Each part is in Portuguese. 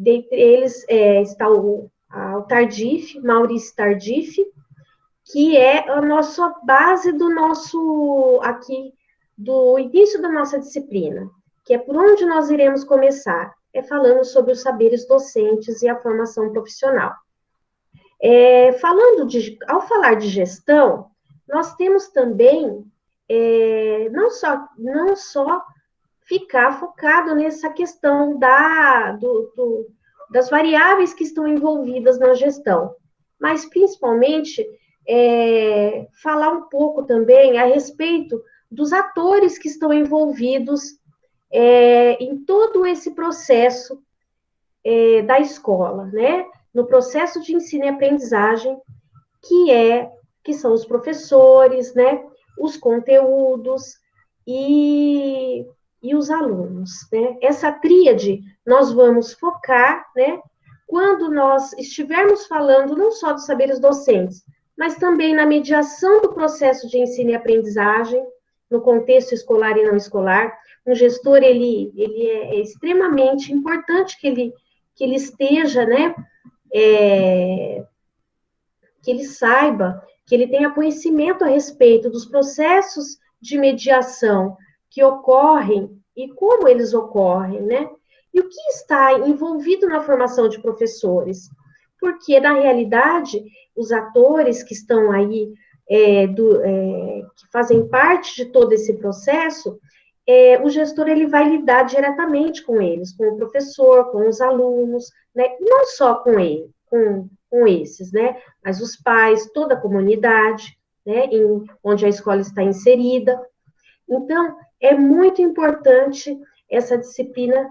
dentre eles está o Tardif, Maurício Tardif, que é a nossa base do nosso, aqui, do início da nossa disciplina, que é por onde nós iremos começar, falando sobre os saberes docentes e a formação profissional. Ao falar de gestão, nós temos também, não só ficar focado nessa questão das variáveis que estão envolvidas na gestão, mas principalmente falar um pouco também a respeito dos atores que estão envolvidos em todo esse processo da escola, né? No processo de ensino e aprendizagem, que são os professores, né? Os conteúdos e os alunos, né? Essa tríade nós vamos focar, né? Quando nós estivermos falando não só dos saberes docentes, mas também na mediação do processo de ensino e aprendizagem, no contexto escolar e não escolar. Um gestor, ele é extremamente importante que ele esteja, né? Que ele saiba, que ele tenha conhecimento a respeito dos processos de mediação que ocorrem e como eles ocorrem, né? E o que está envolvido na formação de professores? Porque, na realidade, os atores que estão aí, que fazem parte de todo esse processo, o gestor ele vai lidar diretamente com eles, com o professor, com os alunos, né? Não só com ele, com esses, né? Mas os pais, toda a comunidade, né? Onde a escola está inserida. Então, é muito importante essa disciplina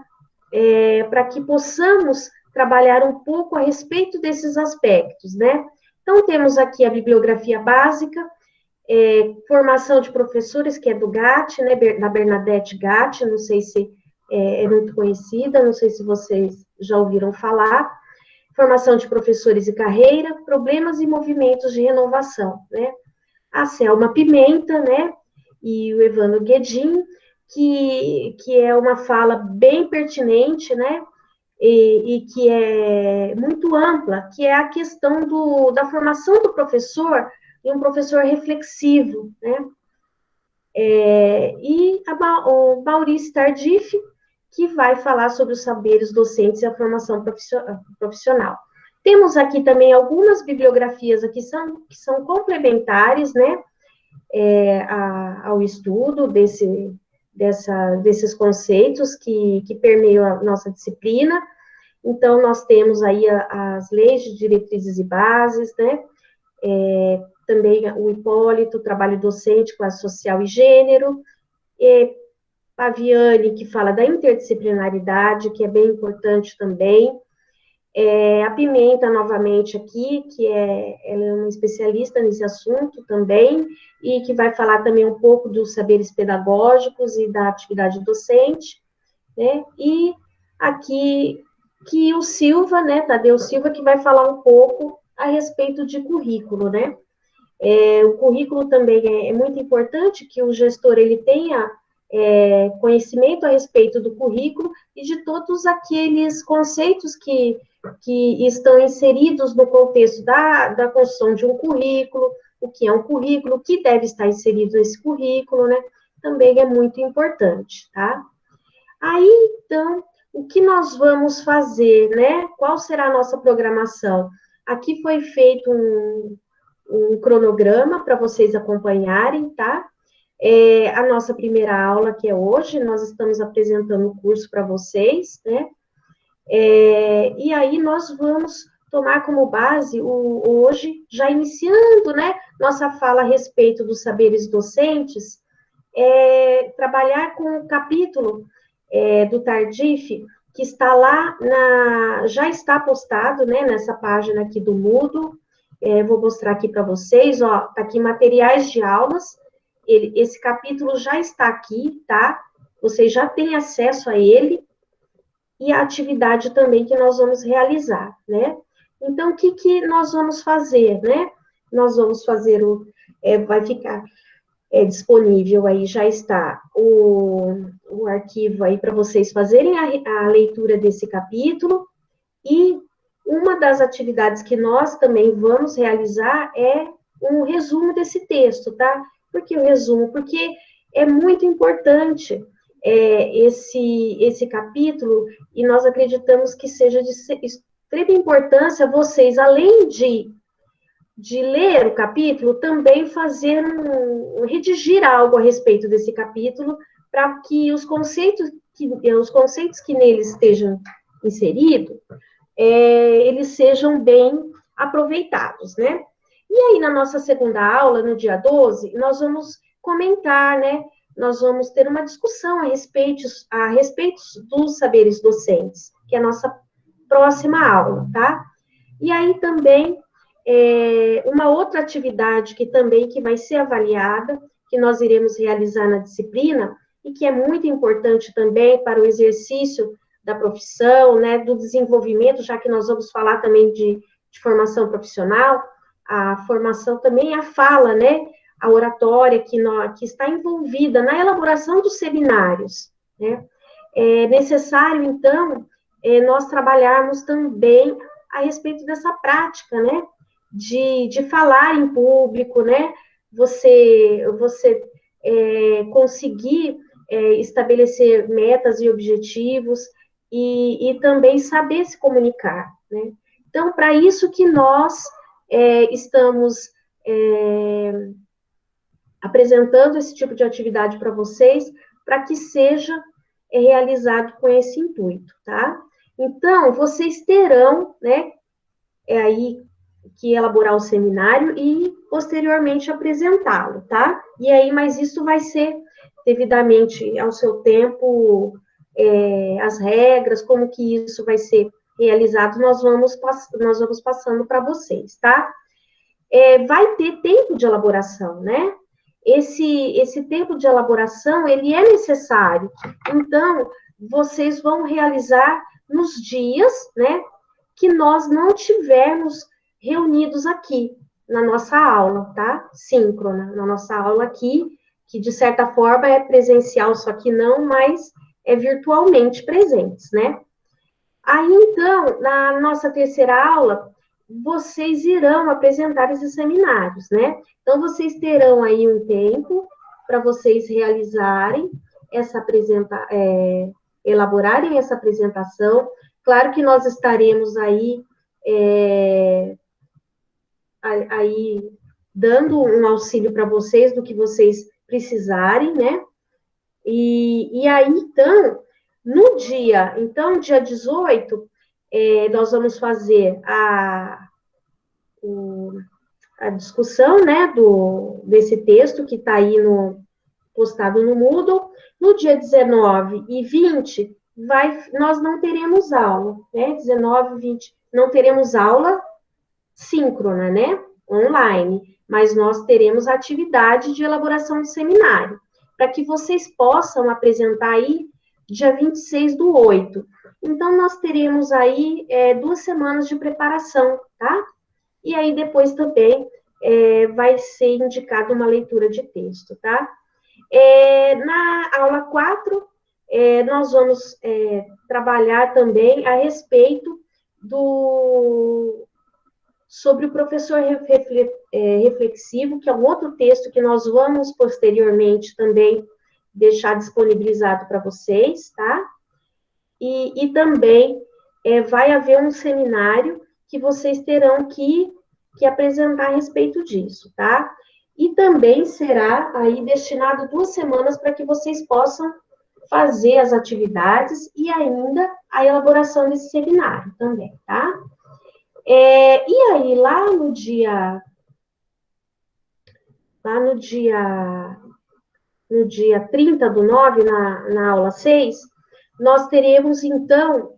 para que possamos trabalhar um pouco a respeito desses aspectos, né? Então, temos aqui a bibliografia básica, formação de professores, que é do GAT, né? Da Bernadette Gatti, não sei se é muito conhecida, não sei se vocês já ouviram falar. Formação de professores e carreira, problemas e movimentos de renovação, né? A Selma Pimenta, né? E o Evandro Guedin, que é uma fala bem pertinente, né? E que é muito ampla, que é a questão da formação do professor e um professor reflexivo, né? E o Maurício Tardif, que vai falar sobre os saberes docentes e a formação profissional. Temos aqui também algumas bibliografias aqui que são complementares, né, ao estudo desses conceitos que permeiam a nossa disciplina. Então, nós temos aí as leis de diretrizes e bases, né, também o Hipólito, trabalho docente, classe social e gênero, Paviani, que fala da interdisciplinaridade, que é bem importante também. A Pimenta, novamente, aqui, ela é uma especialista nesse assunto também, e que vai falar também um pouco dos saberes pedagógicos e da atividade docente, né? E aqui, que o Silva, né, Tadeu Silva, que vai falar um pouco a respeito de currículo, né? O currículo também é muito importante que o gestor, ele tenha conhecimento a respeito do currículo e de todos aqueles conceitos que estão inseridos no contexto da construção de um currículo, o que é um currículo, o que deve estar inserido nesse currículo, né? Também é muito importante, tá? Aí, então, o que nós vamos fazer, né? Qual será a nossa programação? Aqui foi feito um cronograma para vocês acompanharem, tá? A nossa primeira aula, que é hoje, nós estamos apresentando o curso para vocês, né? E aí nós vamos tomar como base, hoje, já iniciando, né, nossa fala a respeito dos saberes docentes, trabalhar com o capítulo do Tardif, que está lá, já está postado, né, nessa página aqui do Moodle. Vou mostrar aqui para vocês, ó, tá aqui materiais de aulas, esse capítulo já está aqui, tá? Vocês já têm acesso a ele, e a atividade também que nós vamos realizar, né? Então, o que nós vamos fazer, né? Nós vamos fazer vai ficar disponível aí, já está o arquivo aí para vocês fazerem a leitura desse capítulo, E uma das atividades que nós também vamos realizar é um resumo desse texto, tá? Por que o resumo? Porque é muito importante esse capítulo, e nós acreditamos que seja de extrema importância vocês, além de ler o capítulo, também fazer redigir algo a respeito desse capítulo, para que os conceitos que neles estejam inseridos, eles sejam bem aproveitados, né? E aí, na nossa segunda aula, no dia 12, nós vamos comentar, né? Nós vamos ter uma discussão a respeito dos saberes docentes, que é a nossa próxima aula, tá? E aí também, uma outra atividade que vai ser avaliada, que nós iremos realizar na disciplina, e que é muito importante também para o exercício da profissão, né, do desenvolvimento, já que nós vamos falar também de formação profissional, a formação também, a fala, né, a oratória que está envolvida na elaboração dos seminários, né. É necessário, então, nós trabalharmos também a respeito dessa prática, né, de falar em público, né, você conseguir estabelecer metas e objetivos, e também saber se comunicar, né? Então, para isso que nós estamos apresentando esse tipo de atividade para vocês, para que seja realizado com esse intuito, tá? Então, vocês terão, né, aí que elaborar o seminário e posteriormente apresentá-lo, tá? E aí, mas isso vai ser devidamente ao seu tempo, as regras, como que isso vai ser realizado, nós vamos passando para vocês, tá? Vai ter tempo de elaboração, né? Esse tempo de elaboração, ele é necessário. Então, vocês vão realizar nos dias, né, que nós não tivermos reunidos aqui na nossa aula, tá? Síncrona, na nossa aula aqui, que de certa forma é presencial, só que não, mas é virtualmente presentes, né? Aí, então, na nossa terceira aula, vocês irão apresentar esses seminários, né? Então, vocês terão aí um tempo para vocês realizarem elaborarem essa apresentação. Claro que nós estaremos aí dando um auxílio para vocês do que vocês precisarem, né? E aí, então, dia 18, nós vamos fazer a discussão, né, desse texto que está aí postado no Moodle. No dia 19 e 20, nós não teremos aula, né? 19 e 20, não teremos aula síncrona, né? Online, mas nós teremos atividade de elaboração de seminário, para que vocês possam apresentar aí dia 26/8. Então, nós teremos aí 2 semanas de preparação, tá? E aí, depois também vai ser indicada uma leitura de texto, tá? Na aula 4, nós vamos trabalhar também a respeito sobre o professor reflexivo, que é um outro texto que nós vamos posteriormente também deixar disponibilizado para vocês, tá? E também vai haver um seminário que vocês terão que apresentar a respeito disso, tá? E também será aí destinado 2 semanas para que vocês possam fazer as atividades e ainda a elaboração desse seminário também, tá? E aí, lá no dia 30/9, na aula 6, nós teremos, então,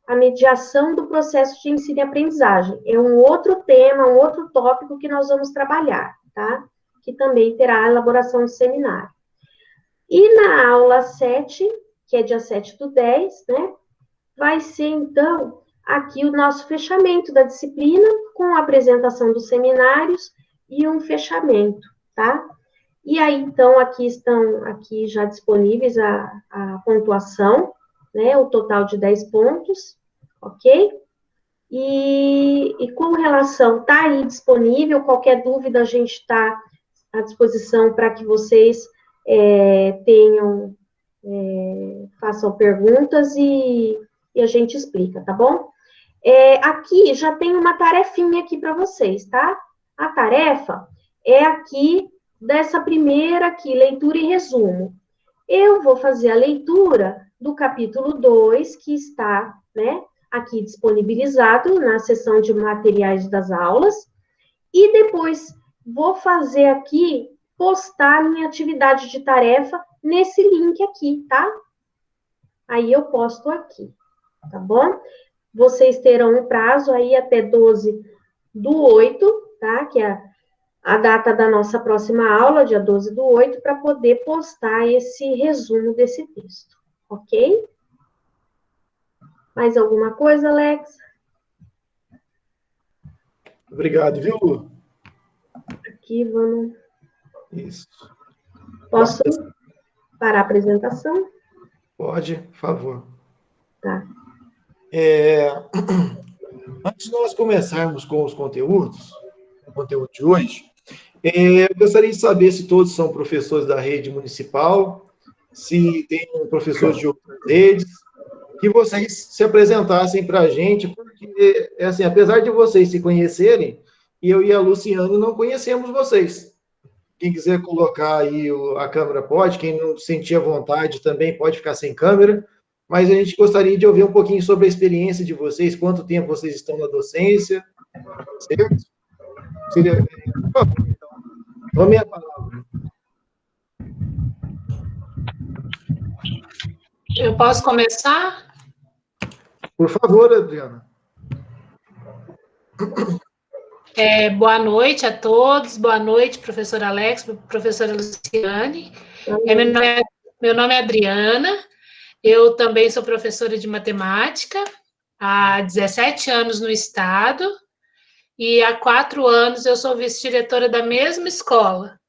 a mediação do processo de ensino e aprendizagem. É um outro tema, um outro tópico que nós vamos trabalhar, tá? Que também terá a elaboração de seminário. E na aula 7, que é dia 7/10, né? Vai ser, então, aqui o nosso fechamento da disciplina, com a apresentação dos seminários e um fechamento, tá? E aí, então, aqui já disponíveis a pontuação, né? O total de 10 pontos, ok? E com relação, está aí disponível, qualquer dúvida a gente está à disposição para que vocês tenham, façam perguntas e a gente explica, tá bom? Aqui já tem uma tarefinha aqui para vocês, tá? A tarefa é aqui dessa primeira aqui, leitura e resumo. Eu vou fazer a leitura do capítulo 2, que está, né, aqui disponibilizado na seção de materiais das aulas, e depois vou fazer aqui, postar a minha atividade de tarefa nesse link aqui, tá? Aí eu posto aqui, tá bom? Vocês terão um prazo aí até 12/8, tá? Que é a data da nossa próxima aula, dia 12/8, para poder postar esse resumo desse texto, ok? Mais alguma coisa, Alex? Obrigado, viu, Lu? Aqui, vamos... Isso. Posso parar a apresentação? Pode, por favor. Tá. Antes de nós começarmos com os conteúdos, o conteúdo de hoje, eu gostaria de saber se todos são professores da rede municipal, se tem professores de outras redes, que vocês se apresentassem para a gente, porque, assim, apesar de vocês se conhecerem, eu e a Luciane não conhecemos vocês. Quem quiser colocar aí a câmera pode, quem não sentir a vontade também pode ficar sem câmera, mas a gente gostaria de ouvir um pouquinho sobre a experiência de vocês, quanto tempo vocês estão na docência, certo? Seria, por favor, então, tome a palavra. Eu posso começar? Por favor, Adriana. Boa noite a todos, boa noite, professor Alex, professora Luciane. Meu nome é Adriana, eu também sou professora de matemática, há 17 anos no estado, e há 4 anos eu sou vice-diretora da mesma escola.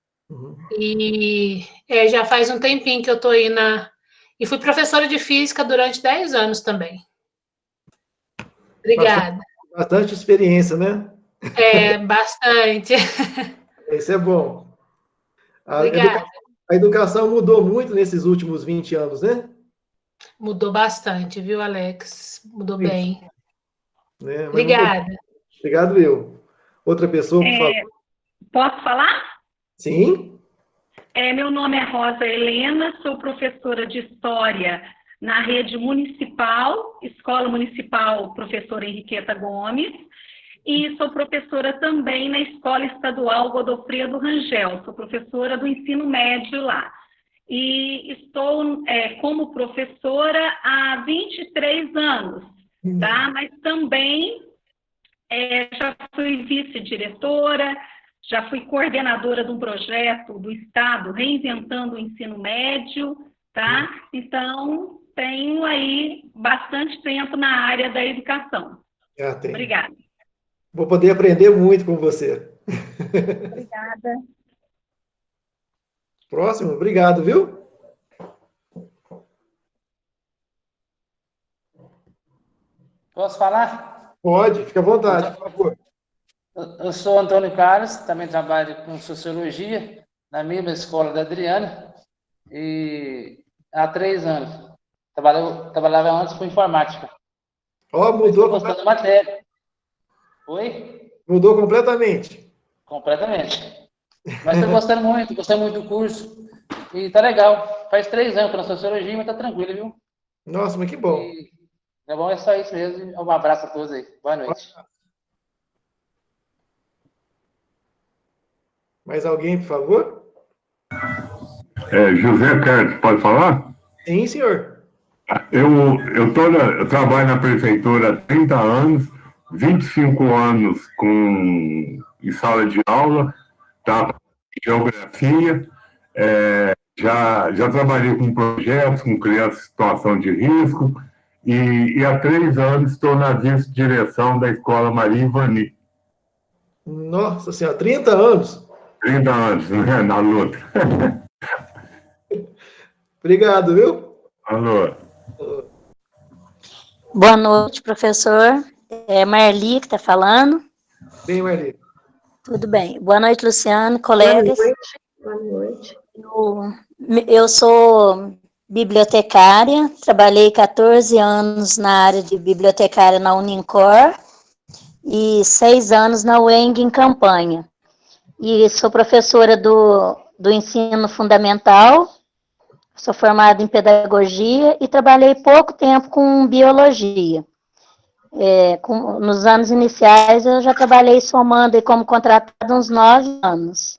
E já faz um tempinho que eu estou aí E fui professora de física durante 10 anos também. Obrigada. Bastante experiência, né? Bastante. Isso é bom. Obrigada. A educação mudou muito nesses últimos 20 anos, né? Mudou bastante, viu, Alex? Mudou Sim. bem. Né? Obrigada. Obrigado, eu. Outra pessoa, por favor. Posso falar? Sim. Meu nome é Rosa Helena, sou professora de História na rede municipal, Escola Municipal Professora Henriqueta Gomes, e sou professora também na Escola Estadual Godofredo Rangel, sou professora do ensino médio lá. E estou como professora há 23 anos, tá? Mas também já fui vice-diretora, já fui coordenadora de um projeto do Estado Reinventando o Ensino Médio, tá? Então, tenho aí bastante tempo na área da educação. Obrigada. Vou poder aprender muito com você. Obrigada. Próximo, obrigado, viu? Posso falar? Pode, fica à vontade, por favor. Eu sou Antônio Carlos, também trabalho com Sociologia, na mesma escola da Adriana, e há 3 anos. Trabalhava antes com Informática. Mudou. Estou gostando da matéria. Oi? Mudou completamente. Completamente. Mas estou gostando muito do curso, e tá legal. Faz 3 anos que eu na Sociologia, mas tá tranquilo, viu? Nossa, mas que bom. Tá bom, é só isso mesmo. Um abraço a todos aí. Boa noite. Mais alguém, por favor? José Carlos, pode falar? Sim, senhor. Eu trabalho na prefeitura há 30 anos, 25 anos em sala de aula, tá? Geografia, já trabalhei com projetos, com crianças em situação de risco, e há 3 anos estou na vice-direção da Escola Maria Ivani. Nossa senhora, 30 anos? 30 anos, né, na luta. Obrigado, viu? Alô. Boa noite, professor. É Marli que está falando. Bem, Marli. Tudo bem. Boa noite, Luciano, colegas. Boa noite. Eu sou bibliotecária, trabalhei 14 anos na área de bibliotecária na Unincor e 6 anos na UENG em Campanha. E sou professora do ensino fundamental, sou formada em pedagogia e trabalhei pouco tempo com biologia. Nos anos iniciais eu já trabalhei somando como contratada uns 9 anos.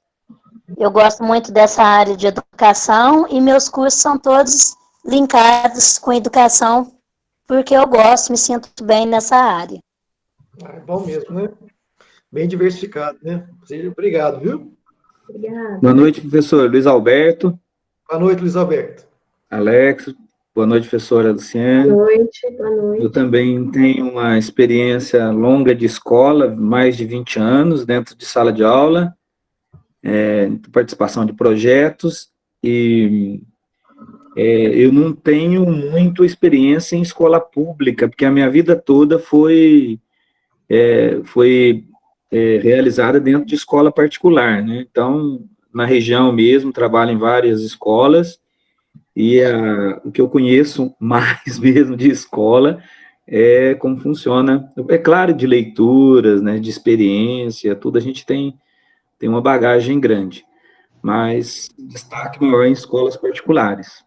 Eu gosto muito dessa área de educação e meus cursos são todos linkados com educação, porque eu gosto, me sinto bem nessa área. É bom mesmo, né? Bem diversificado, né? Seja obrigado, viu? Obrigada. Boa noite, professor Luiz Alberto. Boa noite, Luiz Alberto. Alex. Boa noite, professora Luciane. Boa noite, boa noite. Eu também tenho uma experiência longa de escola, mais de 20 anos, dentro de sala de aula, participação de projetos, e eu não tenho muito experiência em escola pública, porque a minha vida toda foi realizada dentro de escola particular, né? Então, na região mesmo, trabalho em várias escolas, e o que eu conheço mais mesmo de escola é como funciona, é claro, de leituras, né, de experiência, tudo, a gente tem uma bagagem grande, mas destaque maior em escolas particulares.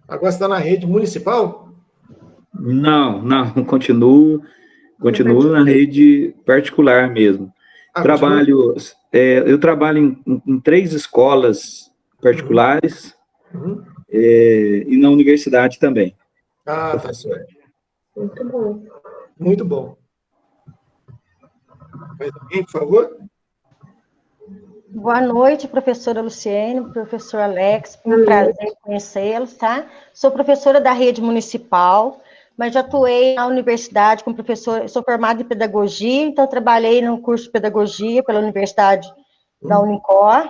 Agora você está na rede municipal? Não, continuo na rede particular mesmo. Eu trabalho em 3 escolas particulares e na universidade também. Professor. Muito bom. Muito bom. Mais alguém, por favor? Boa noite, professora Luciene, professor Alex, um prazer conhecê-los, tá? Sou professora da rede municipal, mas já atuei na universidade como professora, sou formada em pedagogia, então trabalhei no curso de pedagogia pela Universidade da Unincor,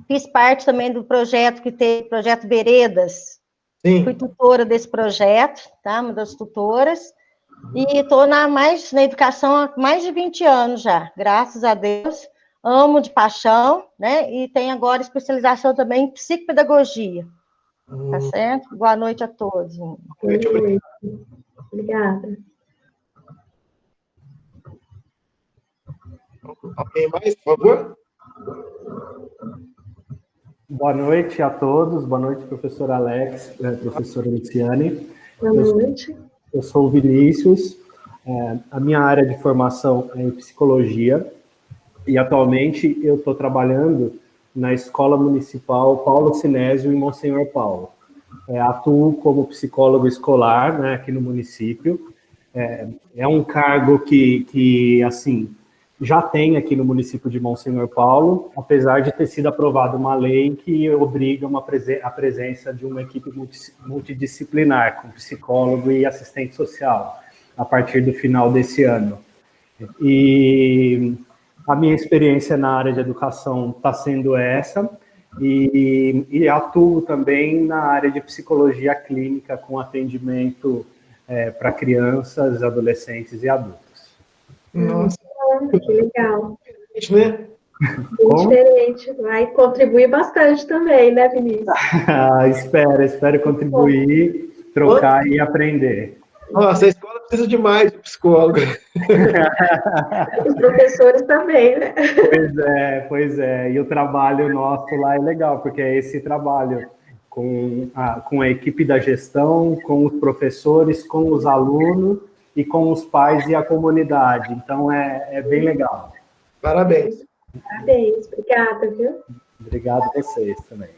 fiz parte também do projeto que teve, projeto Veredas. Sim. Fui tutora desse projeto, tá? Uma das tutoras, e estou na educação há mais de 20 anos já, graças a Deus. Amo de paixão, né? E tenho agora especialização também em psicopedagogia. Tá certo? Boa noite a todos. Boa noite. Obrigada. Alguém mais, por favor? Boa noite a todos. Boa noite, professor Alex, professora Luciane. Boa noite. Eu sou o Vinícius. A minha área de formação é em psicologia. E atualmente eu estou trabalhando na Escola Municipal Paulo Sinésio, em Monsenhor Paulo. Atuo como psicólogo escolar, né, aqui no município. É um cargo que, assim, já tem aqui no município de Monsenhor Paulo, apesar de ter sido aprovada uma lei que obriga a presença de uma equipe multidisciplinar, com psicólogo e assistente social, a partir do final desse ano. E a minha experiência na área de educação está sendo essa, e atuo também na área de psicologia clínica, com atendimento para crianças, adolescentes e adultos. Nossa, que legal. Né? Diferente, vai contribuir bastante também, né, Vinícius? Espero contribuir, trocar e aprender. Nossa, a escola precisa de mais de psicólogo. Os professores também, né? Pois é. E o trabalho nosso lá é legal, porque é esse trabalho com a equipe da gestão, com os professores, com os alunos e com os pais e a comunidade. Então, é bem legal. Parabéns. Parabéns, obrigada, viu? Obrigado a vocês também.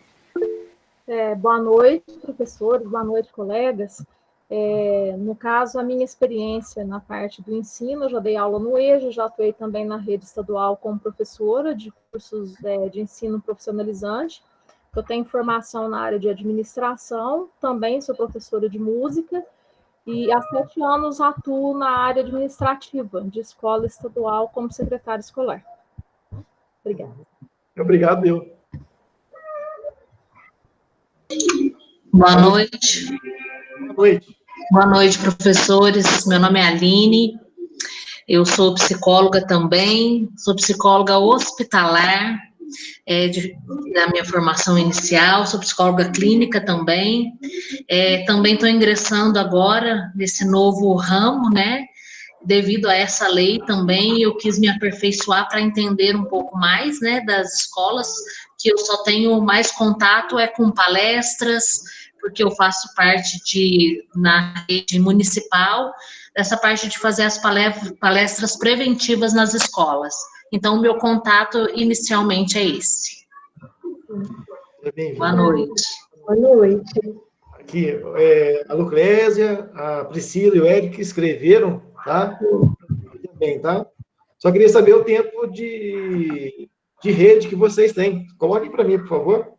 Boa noite, professores, boa noite, colegas. No caso, a minha experiência na parte do ensino, eu já dei aula no EJA, já atuei também na rede estadual como professora de cursos de ensino profissionalizante. Eu tenho formação na área de administração, também sou professora de música, e há 7 anos atuo na área administrativa de escola estadual como secretária escolar. Obrigada. Obrigado, eu. Boa noite. Boa noite. Boa noite, professores. Meu nome é Aline, eu sou psicóloga também, sou psicóloga hospitalar, da minha formação inicial, sou psicóloga clínica também. Também estou ingressando agora nesse novo ramo, né? Devido a essa lei também, eu quis me aperfeiçoar para entender um pouco mais, né, das escolas, que eu só tenho mais contato com palestras, porque eu faço parte na rede municipal, dessa parte de fazer as palestras preventivas nas escolas. Então, o meu contato inicialmente é esse. Boa noite. Boa noite. Aqui, a Lucrésia, a Priscila e o Eric escreveram, tá? Também, tá? Só queria saber o tempo de rede que vocês têm. Coloquem para mim, por favor.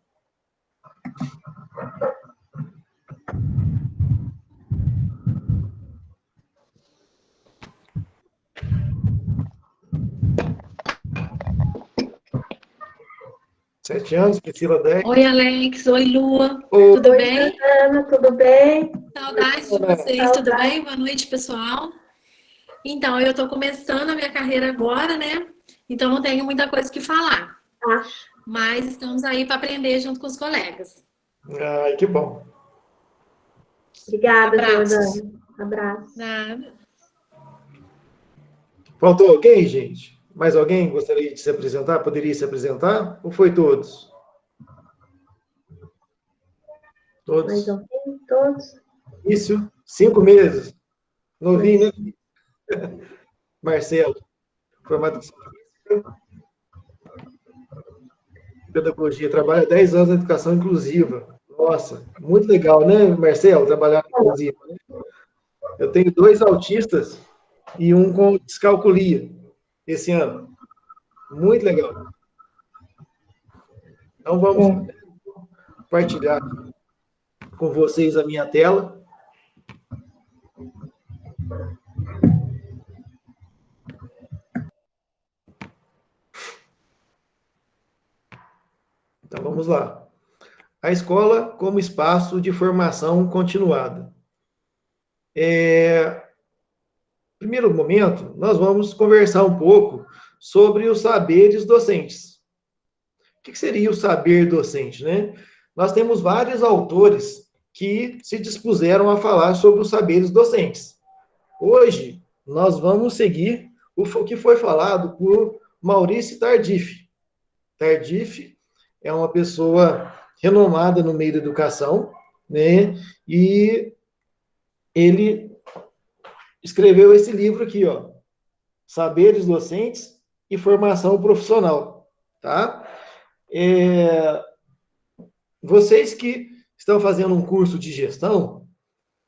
Sete anos, Priscila 10. Oi, Alex. Oi, Lua. Oi, tudo bem? Ana, tudo bem? Saudades de vocês, tudo bem? Boa noite, pessoal. Então, eu estou começando a minha carreira agora, né? Então, não tenho muita coisa que falar. Mas estamos aí para aprender junto com os colegas. Ai, que bom. Obrigada, Abraços. Jordana. Abraço. Nada. Faltou alguém, gente? Mais alguém gostaria de se apresentar? Poderia se apresentar? Ou foi todos? Todos. Mais alguém? Todos? Isso, 5 meses. Novinho, né? Marcelo, formado em pedagogia, trabalha 10 anos na educação inclusiva. Nossa, muito legal, né, Marcelo, trabalhar na inclusiva, né? Eu tenho 2 autistas e um com descalculia esse ano. Muito legal. Então, vamos compartilhar com vocês a minha tela. Então, vamos lá. A escola como espaço de formação continuada. Primeiro momento, nós vamos conversar um pouco sobre os saberes docentes. O que seria o saber docente, né? Nós temos vários autores que se dispuseram a falar sobre os saberes docentes. Hoje, nós vamos seguir o que foi falado por Maurício Tardif. Tardif é uma pessoa renomada no meio da educação, né? E ele escreveu esse livro aqui, ó, Saberes Docentes e Formação Profissional, tá? Vocês que estão fazendo um curso de gestão,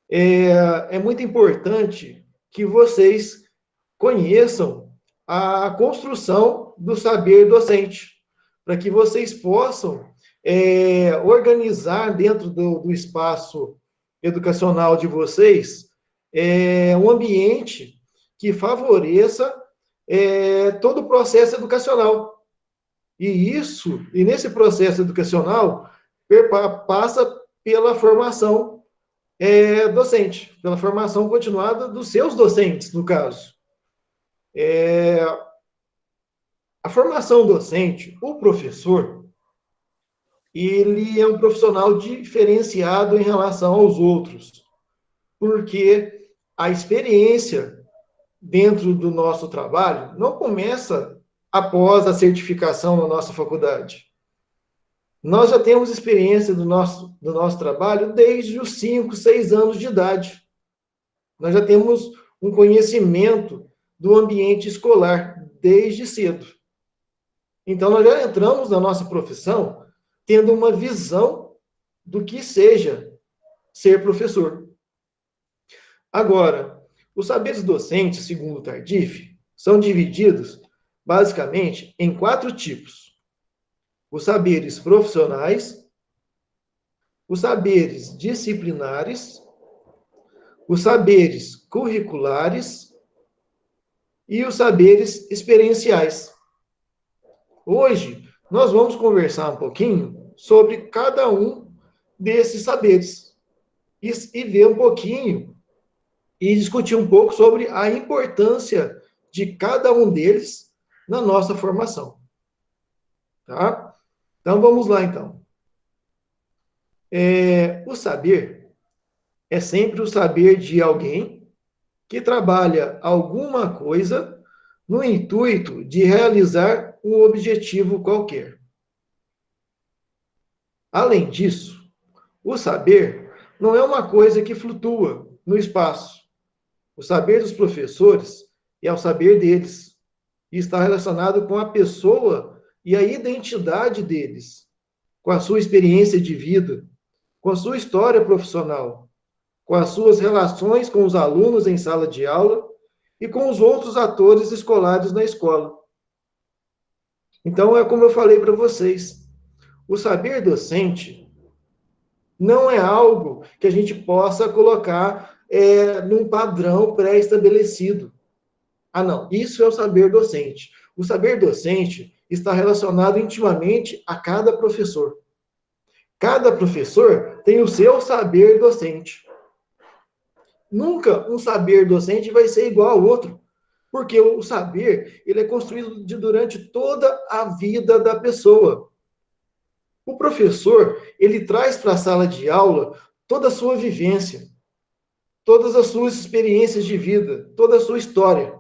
é muito importante que vocês conheçam a construção do saber docente, para que vocês possam organizar dentro do espaço educacional de vocês um ambiente que favoreça todo o processo educacional. E nesse processo educacional, passa pela formação docente, pela formação continuada dos seus docentes, no caso. A formação docente, o professor, ele é um profissional diferenciado em relação aos outros, porque a experiência dentro do nosso trabalho não começa após a certificação na nossa faculdade. Nós já temos experiência do nosso trabalho desde os 5, 6 anos de idade. Nós já temos um conhecimento do ambiente escolar desde cedo. Então, nós já entramos na nossa profissão tendo uma visão do que seja ser professor. Agora, os saberes docentes, segundo Tardif, são divididos basicamente em 4 tipos: os saberes profissionais, os saberes disciplinares, os saberes curriculares e os saberes experienciais. Hoje, nós vamos conversar um pouquinho sobre cada um desses saberes e ver um pouquinho e discutir um pouco sobre a importância de cada um deles na nossa formação. Tá? Então, vamos lá, então. O saber é sempre o saber de alguém que trabalha alguma coisa no intuito de realizar um objetivo qualquer. Além disso, o saber não é uma coisa que flutua no espaço. O saber dos professores é o saber deles, e está relacionado com a pessoa e a identidade deles, com a sua experiência de vida, com a sua história profissional, com as suas relações com os alunos em sala de aula e com os outros atores escolares na escola. Então, é como eu falei para vocês, o saber docente não é algo que a gente possa colocar num padrão pré-estabelecido. Ah, não, isso é o saber docente. O saber docente está relacionado intimamente a cada professor. Cada professor tem o seu saber docente. Nunca um saber docente vai ser igual ao outro, porque o saber ele é construído durante toda a vida da pessoa. O professor, ele traz para a sala de aula toda a sua vivência, todas as suas experiências de vida, toda a sua história.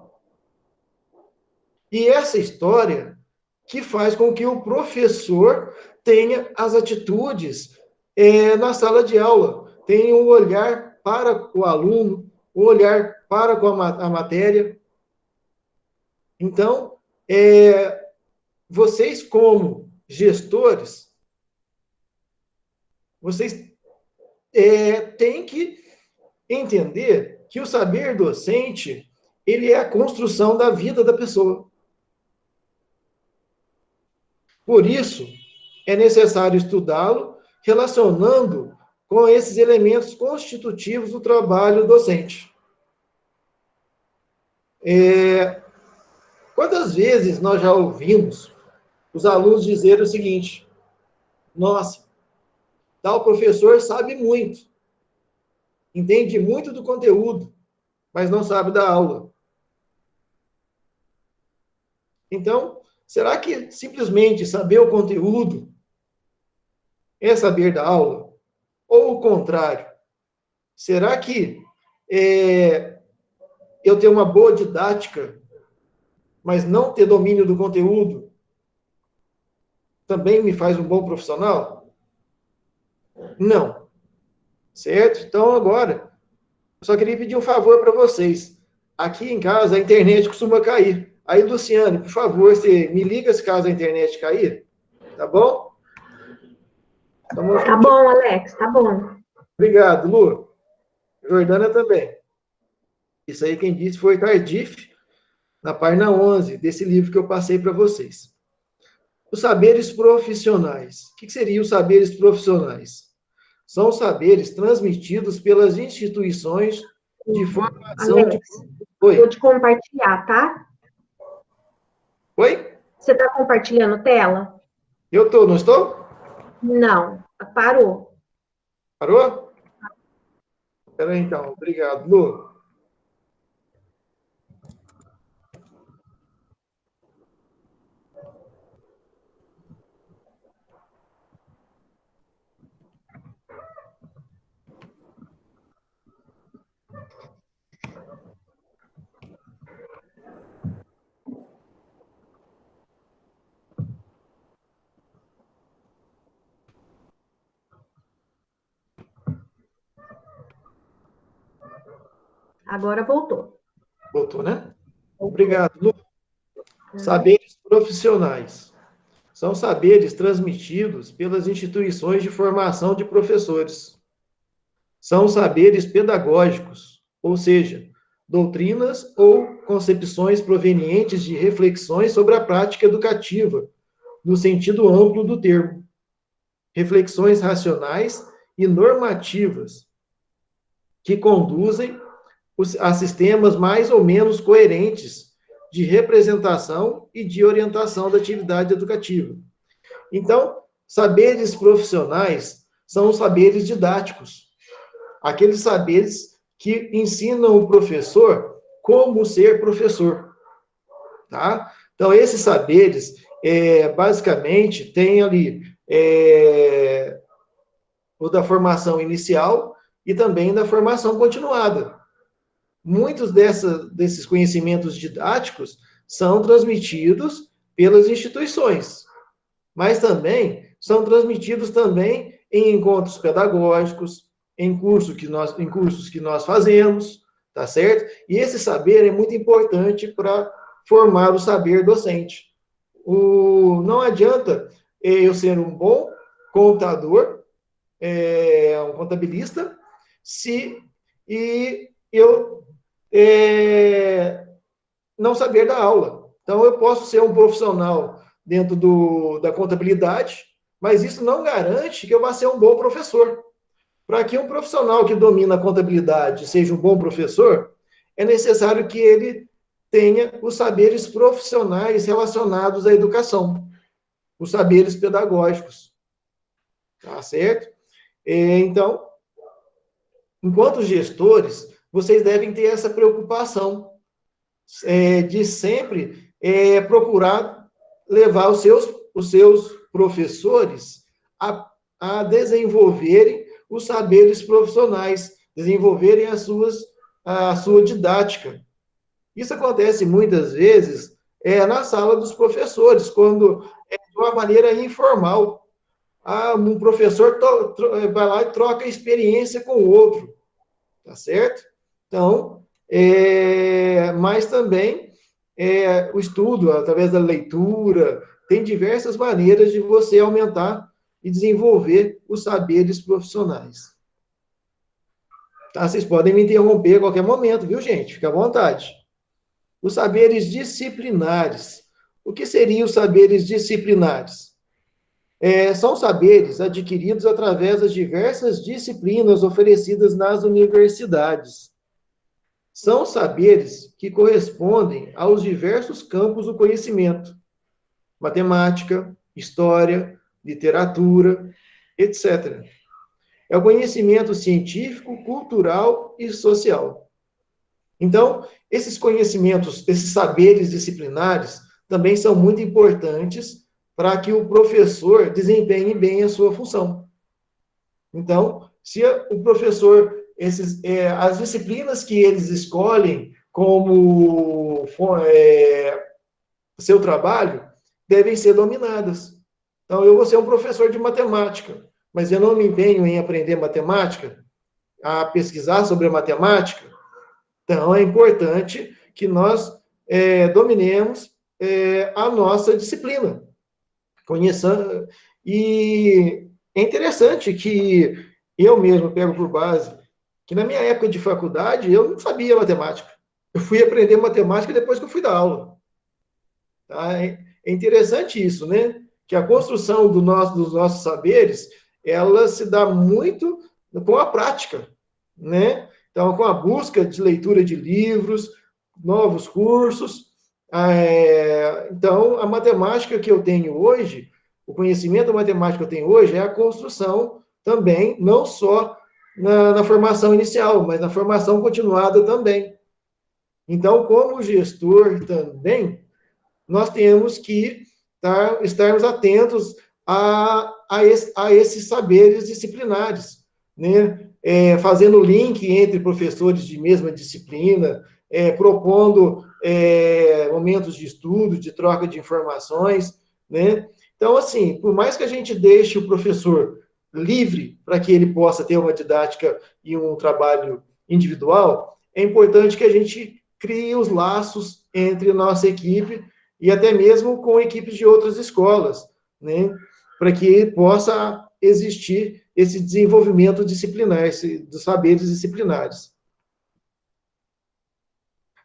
E essa história que faz com que o professor tenha as atitudes na sala de aula, tenha um olhar para o aluno, um olhar para a matéria. Então, vocês como gestores, vocês têm que entender que o saber docente, ele é a construção da vida da pessoa. Por isso, é necessário estudá-lo relacionando com esses elementos constitutivos do trabalho docente. Quantas vezes nós já ouvimos os alunos dizerem o seguinte: nossa, tal professor sabe muito, entende muito do conteúdo, mas não sabe da aula. Então, será que simplesmente saber o conteúdo é saber da aula? Ou o contrário? Será que eu ter uma boa didática, mas não ter domínio do conteúdo, também me faz um bom profissional? Não. Certo? Então, agora, eu só queria pedir um favor para vocês. Aqui em casa, a internet costuma cair. Aí, Luciane, por favor, você me liga se caso a internet cair, tá bom? Tá bom, Alex, tá bom. Obrigado, Lu. Jordana também. Isso aí quem disse foi Cardiff, na página 11 desse livro que eu passei para vocês. Os saberes profissionais. O que seriam os saberes profissionais? São saberes transmitidos pelas instituições de formação. Alex, vou te compartilhar, tá? Oi? Você está compartilhando tela? Eu estou, não estou? Não, parou. Parou? Espera aí, então. Obrigado, Lu. Agora voltou. Voltou, né? Obrigado, Lu. Saberes profissionais. São saberes transmitidos pelas instituições de formação de professores. São saberes pedagógicos, ou seja, doutrinas ou concepções provenientes de reflexões sobre a prática educativa, no sentido amplo do termo. Reflexões racionais e normativas que conduzem a sistemas mais ou menos coerentes de representação e de orientação da atividade educativa. Então, saberes profissionais são os saberes didáticos, aqueles saberes que ensinam o professor como ser professor, tá? Então, esses saberes, basicamente, tem ali o da formação inicial e também da formação continuada. Muitos desses conhecimentos didáticos são transmitidos pelas instituições, mas também são transmitidos também em encontros pedagógicos, em cursos que nós fazemos, tá certo? E esse saber é muito importante para formar o saber docente. Não adianta eu ser um bom contador, um contabilista, e eu não saber dar aula. Então, eu posso ser um profissional dentro da contabilidade, mas isso não garante que eu vá ser um bom professor. Para que um profissional que domina a contabilidade seja um bom professor, é necessário que ele tenha os saberes profissionais relacionados à educação, os saberes pedagógicos. Tá certo? Então, enquanto gestores, vocês devem ter essa preocupação de sempre procurar levar os seus professores a desenvolverem os saberes profissionais, desenvolverem a sua didática. Isso acontece muitas vezes na sala dos professores, quando de uma maneira informal. Um professor vai lá e troca experiência com o outro, tá certo? Então, mas também o estudo, através da leitura, tem diversas maneiras de você aumentar e desenvolver os saberes profissionais. Tá? Vocês podem me interromper a qualquer momento, viu, gente? Fica à vontade. Os saberes disciplinares. O que seriam os saberes disciplinares? São saberes adquiridos através das diversas disciplinas oferecidas nas universidades. São saberes que correspondem aos diversos campos do conhecimento: matemática, história, literatura, etc. É o conhecimento científico, cultural e social. Então, esses conhecimentos, esses saberes disciplinares, também são muito importantes para que o professor desempenhe bem a sua função. Então, se o professor, as disciplinas que eles escolhem como seu trabalho, devem ser dominadas. Então, eu vou ser um professor de matemática, mas eu não me empenho em aprender matemática, a pesquisar sobre a matemática. Então, é importante que nós dominemos a nossa disciplina. Conheçamos, e é interessante que eu mesmo pego por base que na minha época de faculdade eu não sabia matemática. Eu fui aprender matemática depois que eu fui dar aula. Tá? É interessante isso, né? Que a construção dos nossos saberes, ela se dá muito com a prática, né? Então, com a busca de leitura de livros, novos cursos. Então, a matemática que eu tenho hoje, o conhecimento matemático que eu tenho hoje é a construção também, não só na formação inicial, mas na formação continuada também. Então, como gestor também, nós temos que estarmos atentos a esses saberes disciplinares, né? Fazendo link entre professores de mesma disciplina, propondo momentos de estudo, de troca de informações, né? Então, assim, por mais que a gente deixe o professor livre para que ele possa ter uma didática e um trabalho individual, é importante que a gente crie os laços entre a nossa equipe e até mesmo com equipes de outras escolas, né? Para que possa existir esse desenvolvimento disciplinar, dos saberes disciplinares.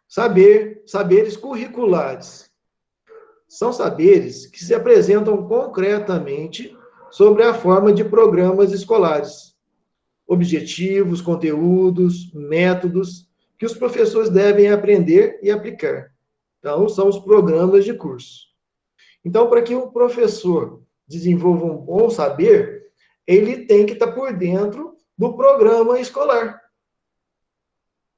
Saberes curriculares. São saberes que se apresentam concretamente sobre a forma de programas escolares, objetivos, conteúdos, métodos que os professores devem aprender e aplicar. Então, são os programas de curso. Então, para que o professor desenvolva um bom saber, ele tem que estar por dentro do programa escolar.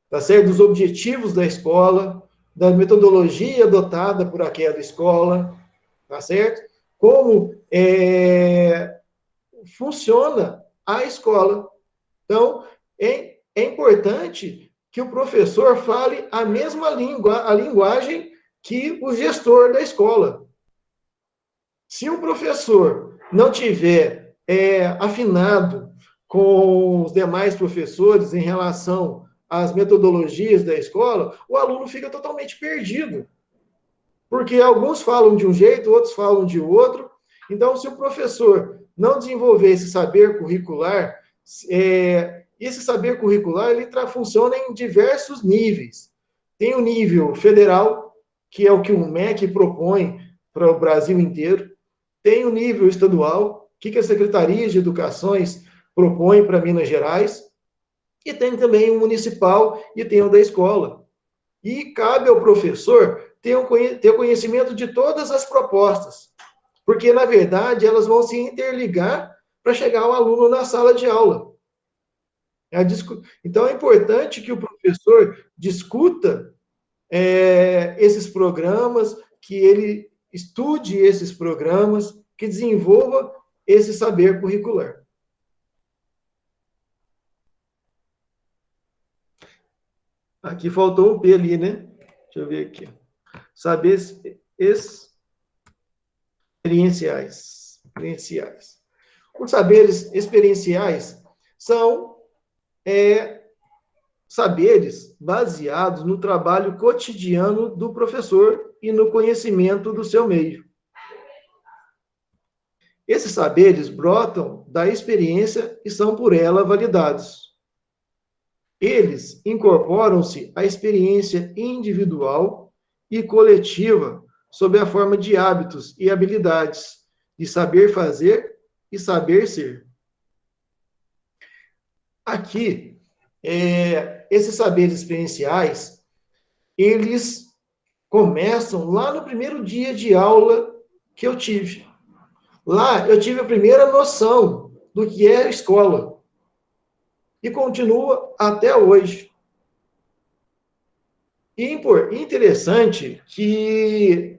Tá certo? Dos objetivos da escola, da metodologia adotada por aquela escola, tá certo? Como funciona a escola. Então, é importante que o professor fale a mesma língua, a linguagem que o gestor da escola. Se o professor não tiver afinado com os demais professores em relação às metodologias da escola, o aluno fica totalmente perdido. Porque alguns falam de um jeito, outros falam de outro. Então, se o professor não desenvolver esse saber curricular, esse saber curricular ele funciona em diversos níveis. Tem o nível federal, que é o que o MEC propõe para o Brasil inteiro. Tem o nível estadual, que a Secretaria de Educações propõe para Minas Gerais. E tem também o municipal e tem o da escola. E cabe ao professor ter conhecimento de todas as propostas, porque, na verdade, elas vão se interligar para chegar ao aluno na sala de aula. Então, é importante que o professor discuta esses programas, que ele estude esses programas, que desenvolva esse saber curricular. Aqui faltou um P ali, né? Deixa eu ver aqui. Saberes experienciais. Os saberes experienciais são saberes baseados no trabalho cotidiano do professor e no conhecimento do seu meio. Esses saberes brotam da experiência e são por ela validados. Eles incorporam-se à experiência individual e coletiva sob a forma de hábitos e habilidades, de saber fazer e saber ser. Aqui, esses saberes experienciais, eles começam lá no primeiro dia de aula que eu tive. Lá eu tive a primeira noção do que é a escola. E continua até hoje. E interessante que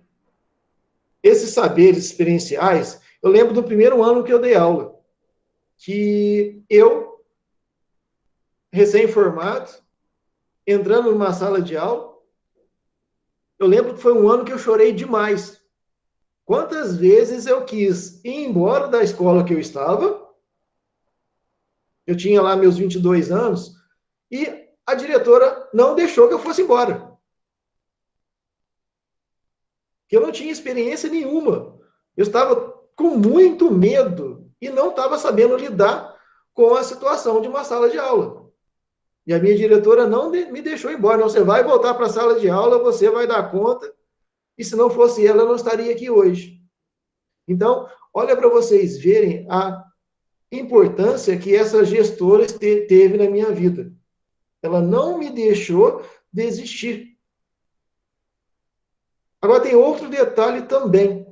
esses saberes experienciais, eu lembro do primeiro ano que eu dei aula, que eu, recém-formado, entrando numa sala de aula, eu lembro que foi um ano que eu chorei demais. Quantas vezes eu quis ir embora da escola que eu estava. Eu tinha lá meus 22 anos, e a diretora não deixou que eu fosse embora. Eu não tinha experiência nenhuma. Eu estava com muito medo e não estava sabendo lidar com a situação de uma sala de aula. E a minha diretora não me deixou embora. Não, você vai voltar para a sala de aula, você vai dar conta, e se não fosse ela, eu não estaria aqui hoje. Então, olha para vocês verem a importância que essa gestora teve na minha vida. Ela não me deixou desistir. Agora, tem outro detalhe também.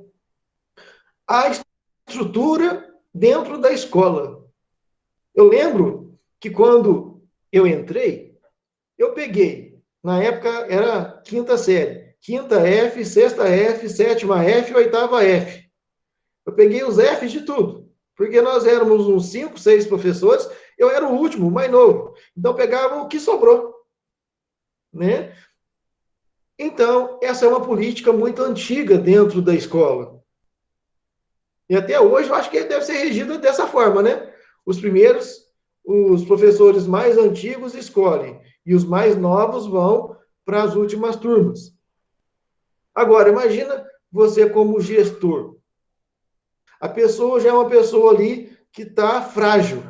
A estrutura dentro da escola. Eu lembro que quando eu entrei, eu peguei, na época era quinta série, quinta F, sexta F, sétima F, oitava F. Eu peguei os Fs de tudo. Porque nós éramos uns 5, 6 professores, eu era o último, o mais novo. Então, pegava o que sobrou. Né? Então, essa é uma política muito antiga dentro da escola. E até hoje, eu acho que deve ser regida dessa forma, né? Os professores mais antigos escolhem, e os mais novos vão para as últimas turmas. Agora, imagina você como gestor. A pessoa já é uma pessoa ali que está frágil,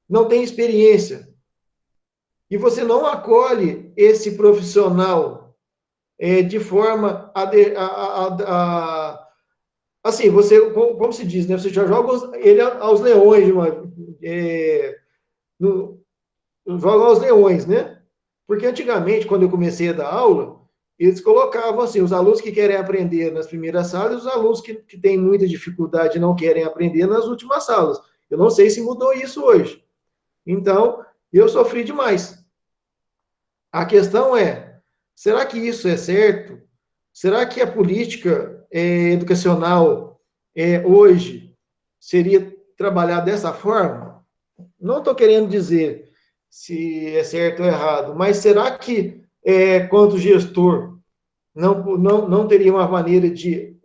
não tem experiência. E você não acolhe esse profissional de forma assim, você, como se diz, né? Você já joga ele aos leões, joga aos leões, né? Porque antigamente, quando eu comecei a dar aula, eles colocavam assim, os alunos que querem aprender nas primeiras salas e os alunos que têm muita dificuldade e não querem aprender nas últimas salas. Eu não sei se mudou isso hoje. Então, eu sofri demais. A questão é, será que isso é certo? Será que a política educacional hoje seria trabalhar dessa forma? Não estou querendo dizer se é certo ou errado, mas será que, quanto gestor, não teria uma maneira de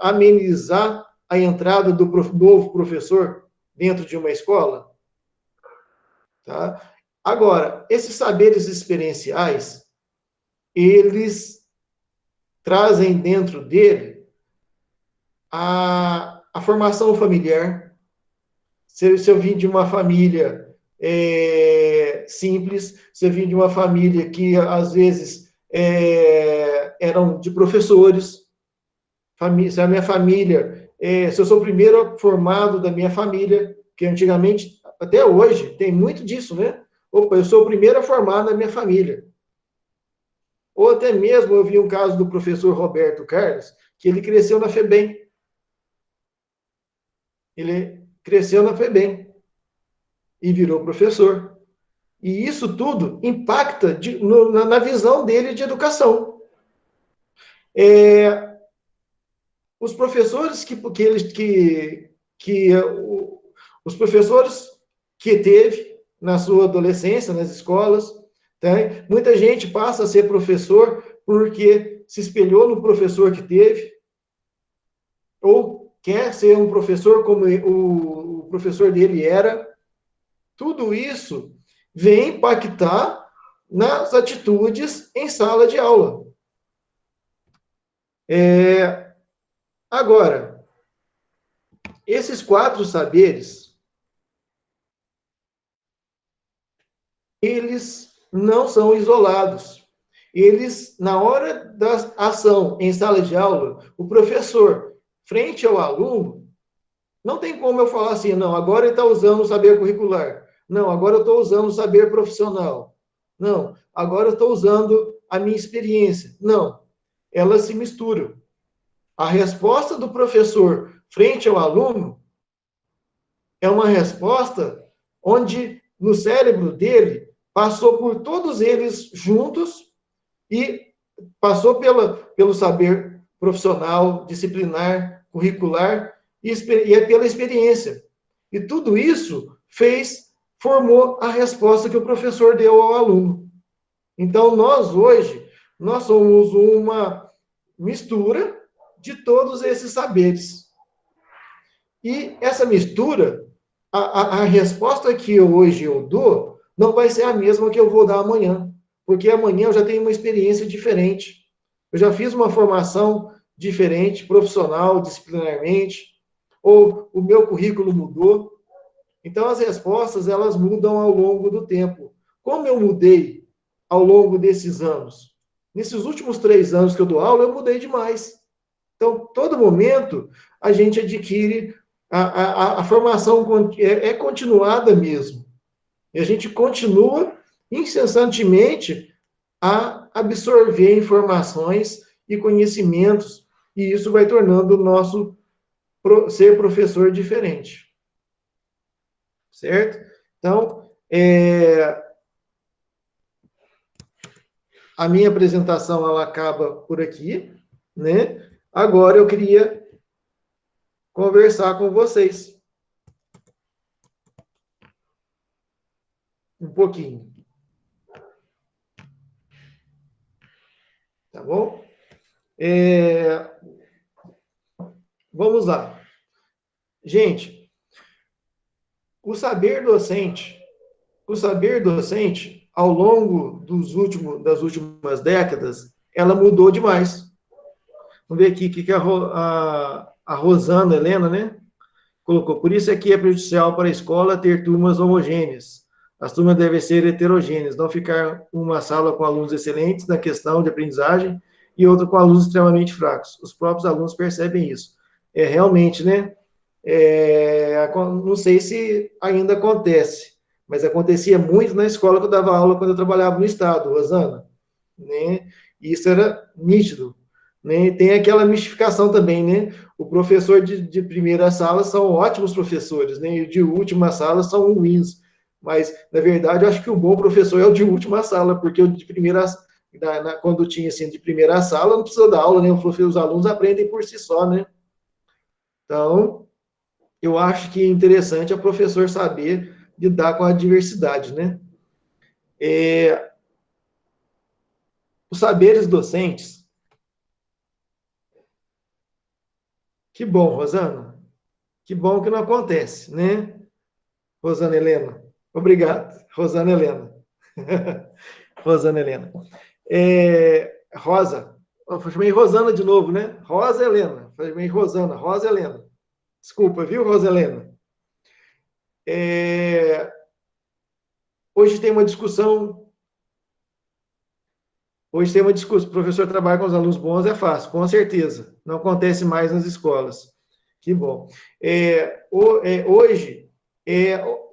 amenizar a entrada do novo professor dentro de uma escola? Tá? Agora, esses saberes experienciais, eles trazem dentro dele a formação familiar. Se eu vim de uma família simples, se eu vim de uma família que, às vezes, eram de professores, se a minha família, se eu sou o primeiro formado da minha família, que antigamente, até hoje, tem muito disso, né? Opa, eu sou o primeiro a formar na minha família. Ou até mesmo eu vi um caso do professor Roberto Carlos, que ele cresceu na FEBEM. Ele cresceu na FEBEM e virou professor. E isso tudo impacta na visão dele de educação. Os professores os professores que teve na sua adolescência, nas escolas, tá? Muita gente passa a ser professor porque se espelhou no professor que teve, ou quer ser um professor como o professor dele era. Tudo isso vem impactar nas atitudes em sala de aula. Agora, esses 4 saberes, eles não são isolados. Eles, na hora da ação em sala de aula, o professor, frente ao aluno, não tem como eu falar assim, não, agora ele está usando o saber curricular. Não, agora eu estou usando o saber profissional. Não, agora eu estou usando a minha experiência. Não, elas se misturam. A resposta do professor frente ao aluno é uma resposta onde, no cérebro dele, passou por todos eles juntos e passou pelo saber profissional, disciplinar, curricular e pela experiência. E tudo isso formou a resposta que o professor deu ao aluno. Então, hoje, nós somos uma mistura de todos esses saberes. E essa mistura, a resposta que hoje eu dou, não vai ser a mesma que eu vou dar amanhã, porque amanhã eu já tenho uma experiência diferente. Eu já fiz uma formação diferente, profissional, disciplinarmente, ou o meu currículo mudou. Então, as respostas, elas mudam ao longo do tempo. Como eu mudei ao longo desses anos? Nesses últimos 3 anos que eu dou aula, eu mudei demais. Então, todo momento, a gente adquire, a formação é continuada mesmo. E a gente continua incessantemente a absorver informações e conhecimentos, e isso vai tornando o nosso ser professor diferente. Certo? Então, a minha apresentação, ela acaba por aqui, né? Agora eu queria conversar com vocês um pouquinho. Tá bom? Vamos lá. Gente, o saber docente, ao longo das últimas décadas, ela mudou demais. Vamos ver aqui o que a Rosana Helena, né, colocou. Por isso é que é prejudicial para a escola ter turmas homogêneas. As turmas devem ser heterogêneas, não ficar uma sala com alunos excelentes na questão de aprendizagem e outra com alunos extremamente fracos. Os próprios alunos percebem isso. Realmente, né? Não sei se ainda acontece, mas acontecia muito na escola que eu dava aula quando eu trabalhava no Estado, Rosana. Né? Isso era nítido. Né? Tem aquela mistificação também, né? O professor de primeira sala são ótimos professores, né? E de última sala são ruins. Mas, na verdade, eu acho que o bom professor é o de última sala, porque o de primeira, quando tinha assim, de primeira sala, não precisa dar aula, né? Os alunos aprendem por si só, né? Então, eu acho que é interessante o professor saber lidar com a diversidade, né? Os saberes docentes. Que bom, Rosana. Que bom que não acontece, né? Rosana Helena. Obrigado, Rosana Helena. Rosana Helena. Rosa. Eu chamei Rosana de novo, né? Rosa Helena. Eu chamei Rosana. Rosa Helena. Desculpa, viu, Rosa Helena? Hoje tem uma discussão. Hoje tem uma discussão. O professor trabalha com os alunos bons, é fácil, com certeza. Não acontece mais nas escolas. Que bom. Hoje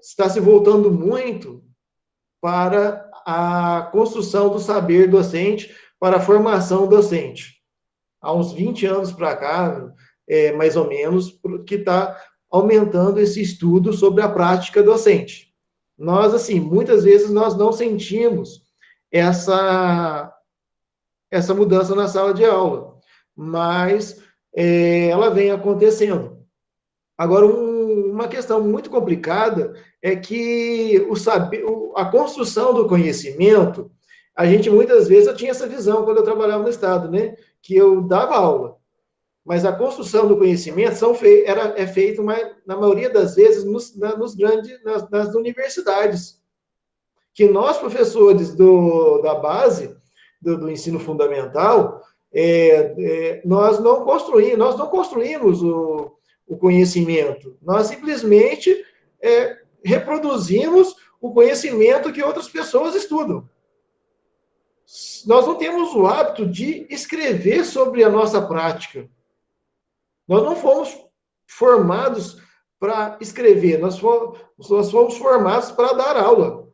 está se voltando muito para a construção do saber docente, para a formação docente. Há uns 20 anos para cá, mais ou menos, que está aumentando esse estudo sobre a prática docente. Nós, assim, muitas vezes nós não sentimos essa mudança na sala de aula, mas ela vem acontecendo. Agora, uma questão muito complicada é que a construção do conhecimento, a gente muitas vezes, eu tinha essa visão quando eu trabalhava no Estado, né? Que eu dava aula, mas a construção do conhecimento é feita, na maioria das vezes, nas universidades. Que nós, professores da base, do ensino fundamental, nós não construímos o conhecimento. Nós simplesmente reproduzimos o conhecimento que outras pessoas estudam. Nós não temos o hábito de escrever sobre a nossa prática. Nós não fomos formados para escrever, nós fomos formados para dar aula.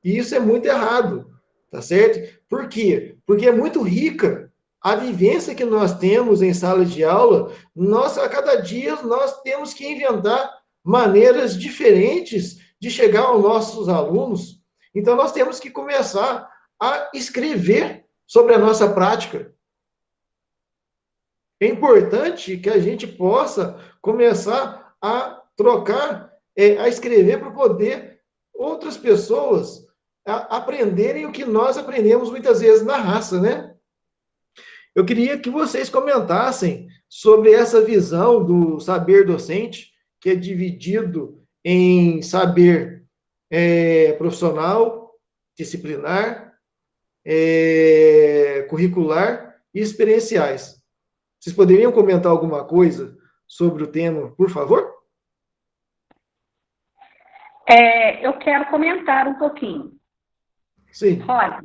E isso é muito errado, tá certo? Por quê? Porque é muito rica a vivência que nós temos em sala de aula. A cada dia, nós temos que inventar maneiras diferentes de chegar aos nossos alunos. Então, nós temos que começar a escrever sobre a nossa prática. É importante que a gente possa começar a trocar, a escrever para poder outras pessoas aprenderem o que nós aprendemos muitas vezes na raça, né? Eu queria que vocês comentassem sobre essa visão do saber docente, que é dividido em saber profissional, disciplinar, curricular e experienciais. Vocês poderiam comentar alguma coisa sobre o tema, por favor? Eu quero comentar um pouquinho. Sim. Rosa,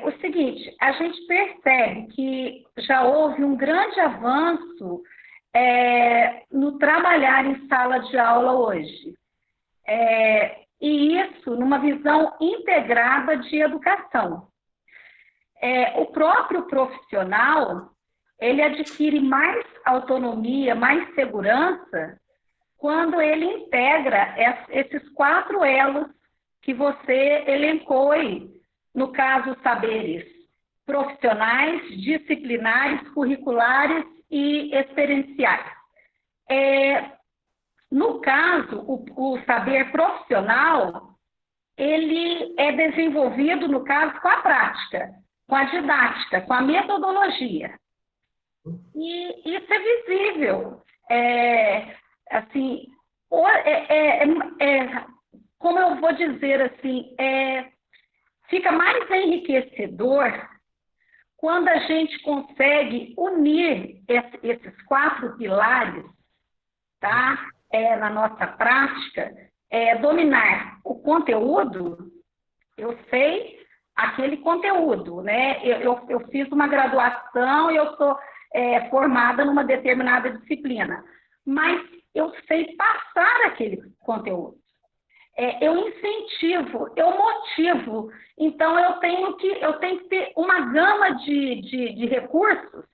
o seguinte, a gente percebe que já houve um grande avanço no trabalhar em sala de aula hoje. E isso numa visão integrada de educação. O próprio profissional, ele adquire mais autonomia, mais segurança, quando ele integra esses 4 elos que você elencou aí. No caso, saberes profissionais, disciplinares, curriculares e experienciais. No caso, o saber profissional, ele é desenvolvido, no caso, com a prática, com a didática, com a metodologia. E isso é visível. Como eu vou dizer assim, fica mais enriquecedor quando a gente consegue unir esses 4 pilares, tá? Na nossa prática, dominar o conteúdo. Eu sei aquele conteúdo, né? Eu fiz uma graduação e eu sou formada numa determinada disciplina, mas eu sei passar aquele conteúdo. Eu incentivo, eu motivo. Então, eu tenho que ter uma gama de recursos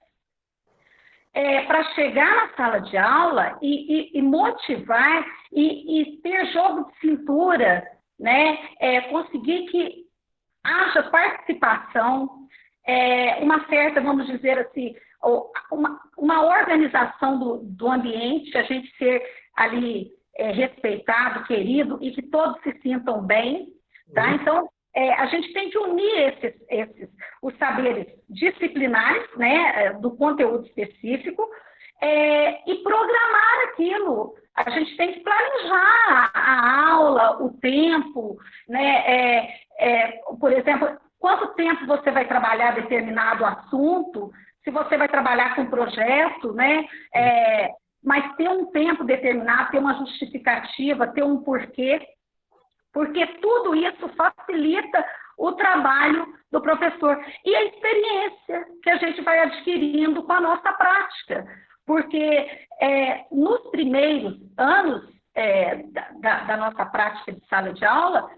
para chegar na sala de aula e motivar e ter jogo de cintura, né? Conseguir que haja participação, uma certa, vamos dizer assim, uma organização do ambiente, a gente ser ali respeitado, querido, e que todos se sintam bem, tá? Então, a gente tem que unir os saberes disciplinares, né, do conteúdo específico, e programar aquilo. A gente tem que planejar a aula, o tempo, né? Por exemplo, quanto tempo você vai trabalhar determinado assunto, se você vai trabalhar com projeto, né? Mas ter um tempo determinado, ter uma justificativa, ter um porquê, porque tudo isso facilita o trabalho do professor e a experiência que a gente vai adquirindo com a nossa prática, porque nos primeiros anos da nossa prática de sala de aula,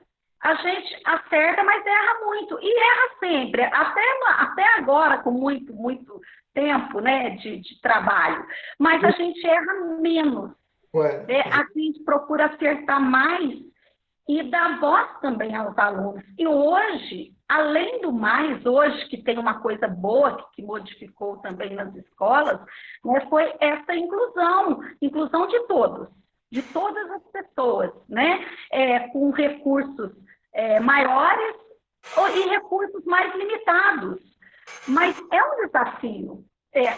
a gente acerta, mas erra muito, e erra sempre, até agora, com muito tempo, né, de trabalho, mas a gente erra menos, a gente procura acertar mais e dar voz também aos alunos. E hoje, além do mais, hoje que tem uma coisa boa que modificou também nas escolas, né, foi essa inclusão de todos, de todas as pessoas, né, com recursos maiores e recursos mais limitados. Mas é um desafio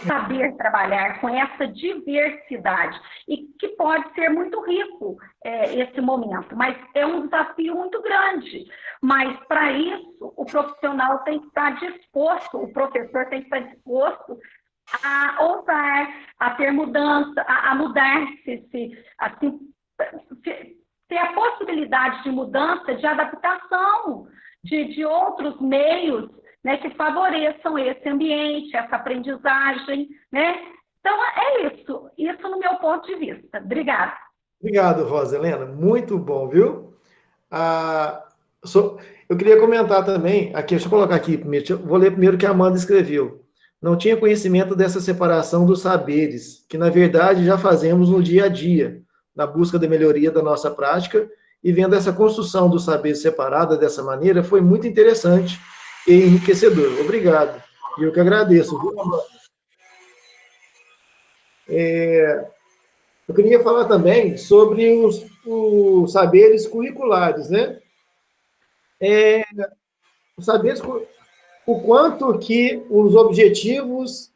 saber trabalhar com essa diversidade, e que pode ser muito rico esse momento, mas é um desafio muito grande. Mas, para isso, o profissional tem que estar disposto, o professor tem que estar disposto a ousar, a ter mudança, a mudar-se, assim, ter a possibilidade de mudança, de adaptação, de outros meios, né, que favoreçam esse ambiente, essa aprendizagem, né? Então, isso no meu ponto de vista. Obrigada. Obrigado, Rosa Helena, muito bom, viu? Eu queria comentar também, aqui, deixa eu colocar aqui primeiro, vou ler primeiro o que a Amanda escreveu. Não tinha conhecimento dessa separação dos saberes, que na verdade já fazemos no dia a dia, na busca da melhoria da nossa prática, e vendo essa construção do saber separada dessa maneira, foi muito interessante e enriquecedor. Obrigado. E eu que agradeço, viu, Amanda? Eu queria falar também sobre os saberes curriculares, né? Os saberes, o quanto que os objetivos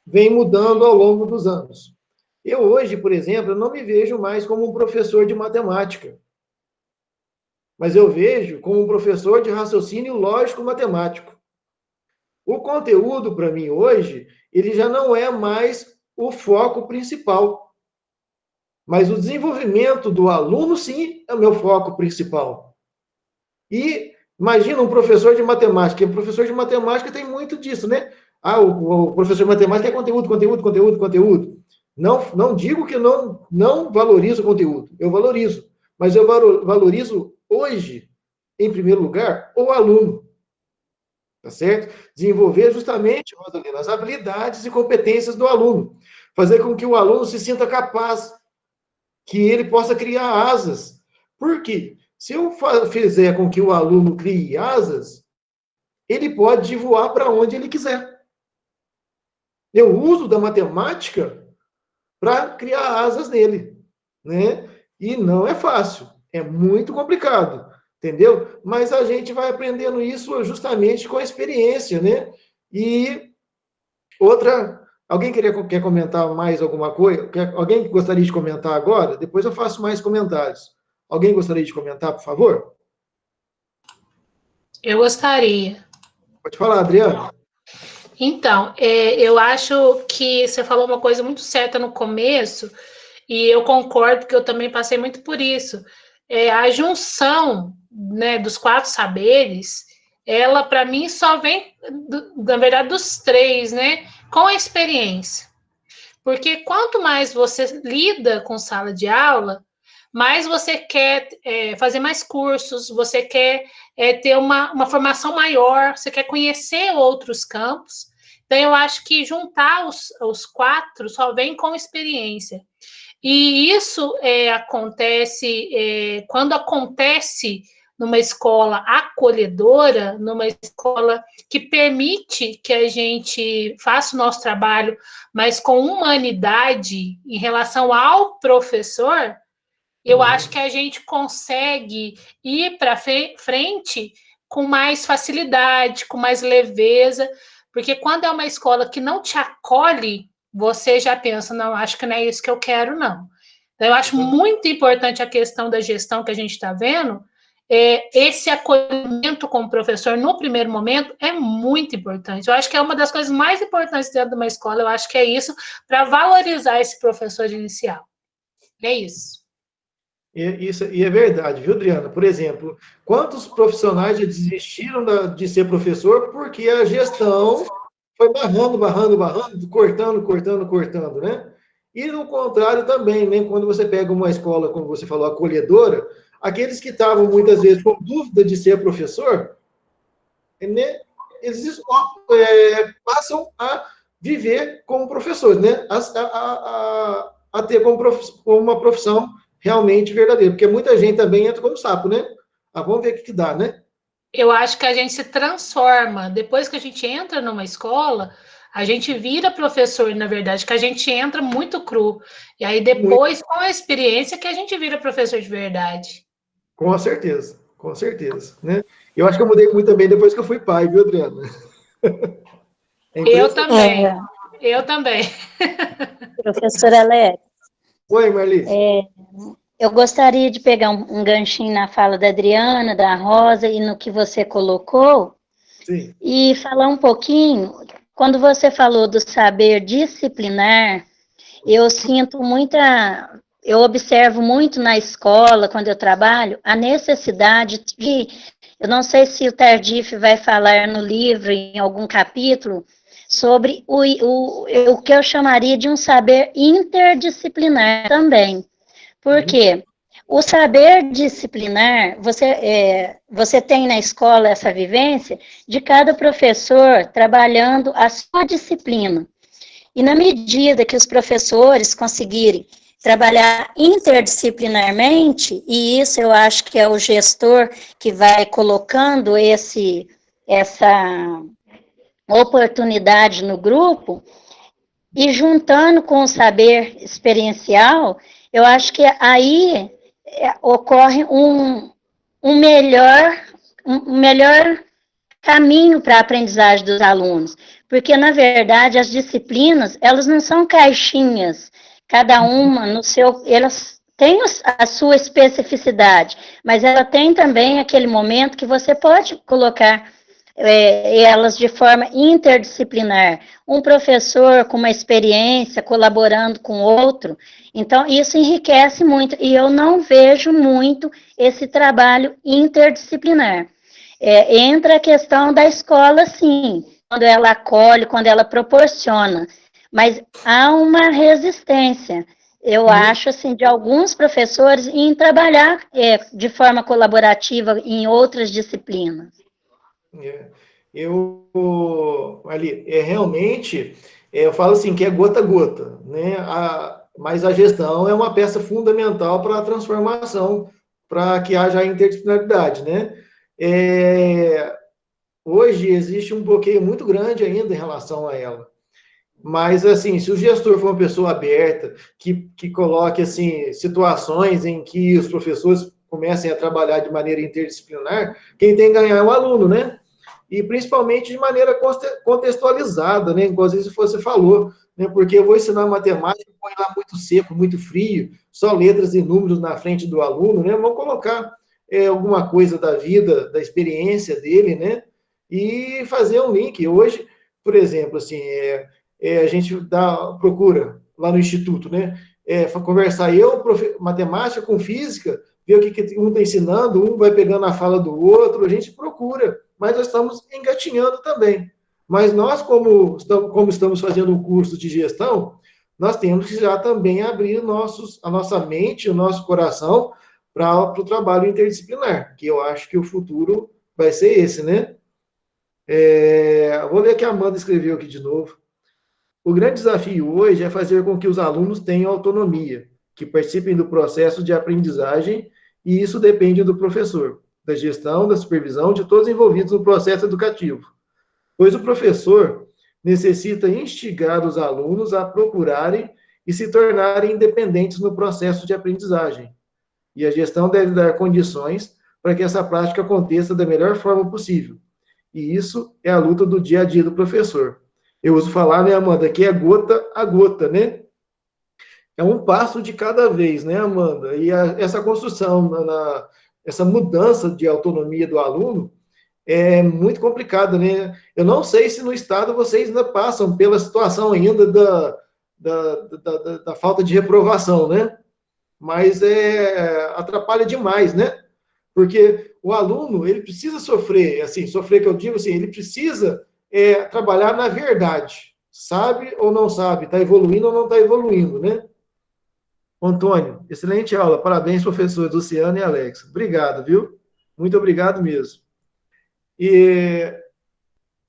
vêm mudando ao longo dos anos. Eu hoje, por exemplo, eu não me vejo mais como um professor de matemática, mas eu vejo como um professor de raciocínio lógico-matemático. O conteúdo, para mim, hoje, ele já não é mais o foco principal. Mas o desenvolvimento do aluno, sim, é o meu foco principal. E imagina um professor de matemática. O professor de matemática tem muito disso, né? O professor de matemática é conteúdo, conteúdo, conteúdo, conteúdo. Não digo que não valorizo o conteúdo. Eu valorizo. Mas eu valorizo hoje, em primeiro lugar, o aluno. Tá certo? Desenvolver justamente, Rosalina, as habilidades e competências do aluno. Fazer com que o aluno se sinta capaz, que ele possa criar asas. Por quê? Se eu fizer com que o aluno crie asas, ele pode voar para onde ele quiser. Eu uso da matemática para criar asas nele, né? E não é fácil, é muito complicado, entendeu? Mas a gente vai aprendendo isso justamente com a experiência, né? E alguém quer comentar mais alguma coisa? Alguém gostaria de comentar agora? Depois eu faço mais comentários. Alguém gostaria de comentar, por favor? Eu gostaria. Pode falar, Adriana. Então, eu acho que você falou uma coisa muito certa no começo, e eu concordo, porque eu também passei muito por isso. A junção, né, dos 4 saberes, ela, para mim, só vem, na verdade, dos 3, né, com a experiência. Porque quanto mais você lida com sala de aula, mais você quer fazer mais cursos, você quer ter uma formação maior, você quer conhecer outros campos. Então, eu acho que juntar os 4 só vem com experiência. E isso acontece quando acontece numa escola acolhedora, numa escola que permite que a gente faça o nosso trabalho, mas com humanidade em relação ao professor, eu acho que a gente consegue ir para frente com mais facilidade, com mais leveza, porque quando é uma escola que não te acolhe, você já pensa, não, acho que não é isso que eu quero, não. Então, eu acho muito importante a questão da gestão que a gente está vendo, esse acolhimento com o professor no primeiro momento é muito importante. Eu acho que é uma das coisas mais importantes dentro de uma escola, eu acho que é isso, para valorizar esse professor inicial. É isso. E é verdade, viu, Adriana? Por exemplo, quantos profissionais já desistiram de ser professor porque a gestão foi barrando, cortando, né? E no contrário também, né? Quando você pega uma escola, como você falou, acolhedora, aqueles que estavam muitas vezes com dúvida de ser professor, né? Eles passam a viver como professores, né? A ter como uma profissão realmente verdadeira, porque muita gente também entra como sapo, né? Vamos ver o que dá, né? Eu acho que a gente se transforma. Depois que a gente entra numa escola, a gente vira professor, na verdade, que a gente entra muito cru. E aí depois, com a experiência, que a gente vira professor de verdade. Com certeza, né? Eu acho que eu mudei muito também depois que eu fui pai, viu, Adriana? Eu também. Professora Alex. Oi, Marli. Eu gostaria de pegar um ganchinho na fala da Adriana, da Rosa e no que você colocou. Sim. E falar um pouquinho, quando você falou do saber disciplinar, eu observo muito na escola, quando eu trabalho, a necessidade de, eu não sei se o Tardif vai falar no livro, em algum capítulo, sobre o que eu chamaria de um saber interdisciplinar também. Por quê? O saber disciplinar, você tem na escola essa vivência de cada professor trabalhando a sua disciplina. E na medida que os professores conseguirem trabalhar interdisciplinarmente, e isso eu acho que é o gestor que vai colocando essa oportunidade no grupo, e juntando com o saber experiencial, eu acho que aí ocorre um melhor caminho para a aprendizagem dos alunos, porque, na verdade, as disciplinas, elas não são caixinhas, cada uma elas têm a sua especificidade, mas ela tem também aquele momento que você pode colocar elas de forma interdisciplinar, um professor com uma experiência colaborando com outro, então isso enriquece muito, e eu não vejo muito esse trabalho interdisciplinar. Entra a questão da escola, sim, quando ela acolhe, quando ela proporciona, mas há uma resistência, eu acho, assim, de alguns professores em trabalhar de forma colaborativa em outras disciplinas. Ali, realmente, eu falo assim, que é gota a gota, né? Mas a gestão é uma peça fundamental para a transformação, para que haja a interdisciplinaridade, né? Hoje existe um bloqueio muito grande ainda em relação a ela. Mas, assim, se o gestor for uma pessoa aberta, que coloque, assim, situações em que os professores comecem a trabalhar de maneira interdisciplinar, quem tem que ganhar é o aluno, né? E principalmente de maneira contextualizada, né? Igual às vezes você falou, né? Porque eu vou ensinar matemática, põe lá muito seco, muito frio, só letras e números na frente do aluno, né? Vamos colocar alguma coisa da vida, da experiência dele, né? E fazer um link. Hoje, por exemplo, assim, a gente procura lá no instituto, né? Conversar matemática com física, ver o que um está ensinando, um vai pegando a fala do outro, a gente procura, mas nós estamos engatinhando também. Mas nós, como estamos fazendo um curso de gestão, nós temos que já também abrir a nossa mente, o nosso coração para o trabalho interdisciplinar, que eu acho que o futuro vai ser esse, né? Vou ler o que a Amanda escreveu aqui de novo. O grande desafio hoje é fazer com que os alunos tenham autonomia, que participem do processo de aprendizagem, e isso depende do professor, da gestão, da supervisão, de todos envolvidos no processo educativo. Pois o professor necessita instigar os alunos a procurarem e se tornarem independentes no processo de aprendizagem. E a gestão deve dar condições para que essa prática aconteça da melhor forma possível. E isso é a luta do dia a dia do professor. Eu uso falar, né, Amanda, que é gota a gota, né? É um passo de cada vez, né, Amanda? E essa construção, essa mudança de autonomia do aluno é muito complicada, né? Eu não sei se no Estado vocês ainda passam pela situação ainda da falta de reprovação, né? Mas atrapalha demais, né? Porque o aluno, ele precisa sofrer, assim, sofrer que eu digo assim, ele precisa trabalhar na verdade. Sabe ou não sabe? Está evoluindo ou não está evoluindo, né? Antônio, excelente aula. Parabéns, professores Luciano e Alex. Obrigado, viu? Muito obrigado mesmo. E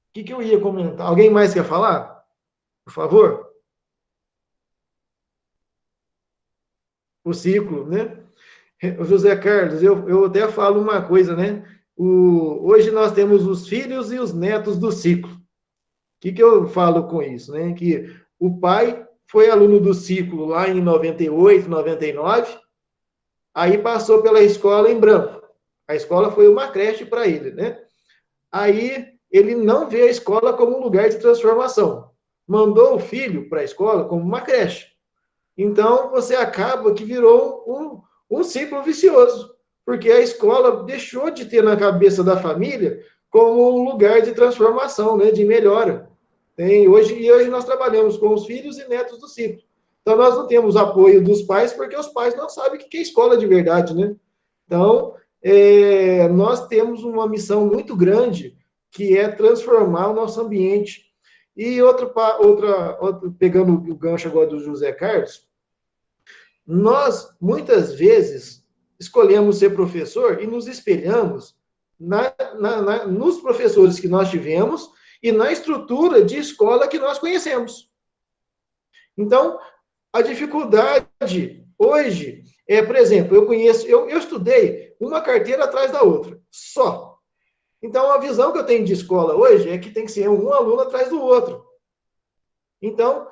o que eu ia comentar? Alguém mais quer falar? Por favor? O ciclo, né? José Carlos, eu até falo uma coisa, né? Hoje nós temos os filhos e os netos do ciclo. O que eu falo com isso, né? Que o pai foi aluno do ciclo lá em 98, 99, aí passou pela escola em branco. A escola foi uma creche para ele, né? Aí ele não vê a escola como um lugar de transformação. Mandou o filho para a escola como uma creche. Então, você acaba que virou um ciclo vicioso, porque a escola deixou de ter na cabeça da família como um lugar de transformação, né, de melhora. Hoje nós trabalhamos com os filhos e netos do ciclo. Então, nós não temos apoio dos pais, porque os pais não sabem o que é escola de verdade, né? Então, nós temos uma missão muito grande, que é transformar o nosso ambiente. E pegando o gancho agora do José Carlos, nós, muitas vezes, escolhemos ser professor e nos espelhamos nos professores que nós tivemos e na estrutura de escola que nós conhecemos. Então, a dificuldade hoje por exemplo, eu estudei uma carteira atrás da outra, só. Então, a visão que eu tenho de escola hoje é que tem que ser um aluno atrás do outro. Então,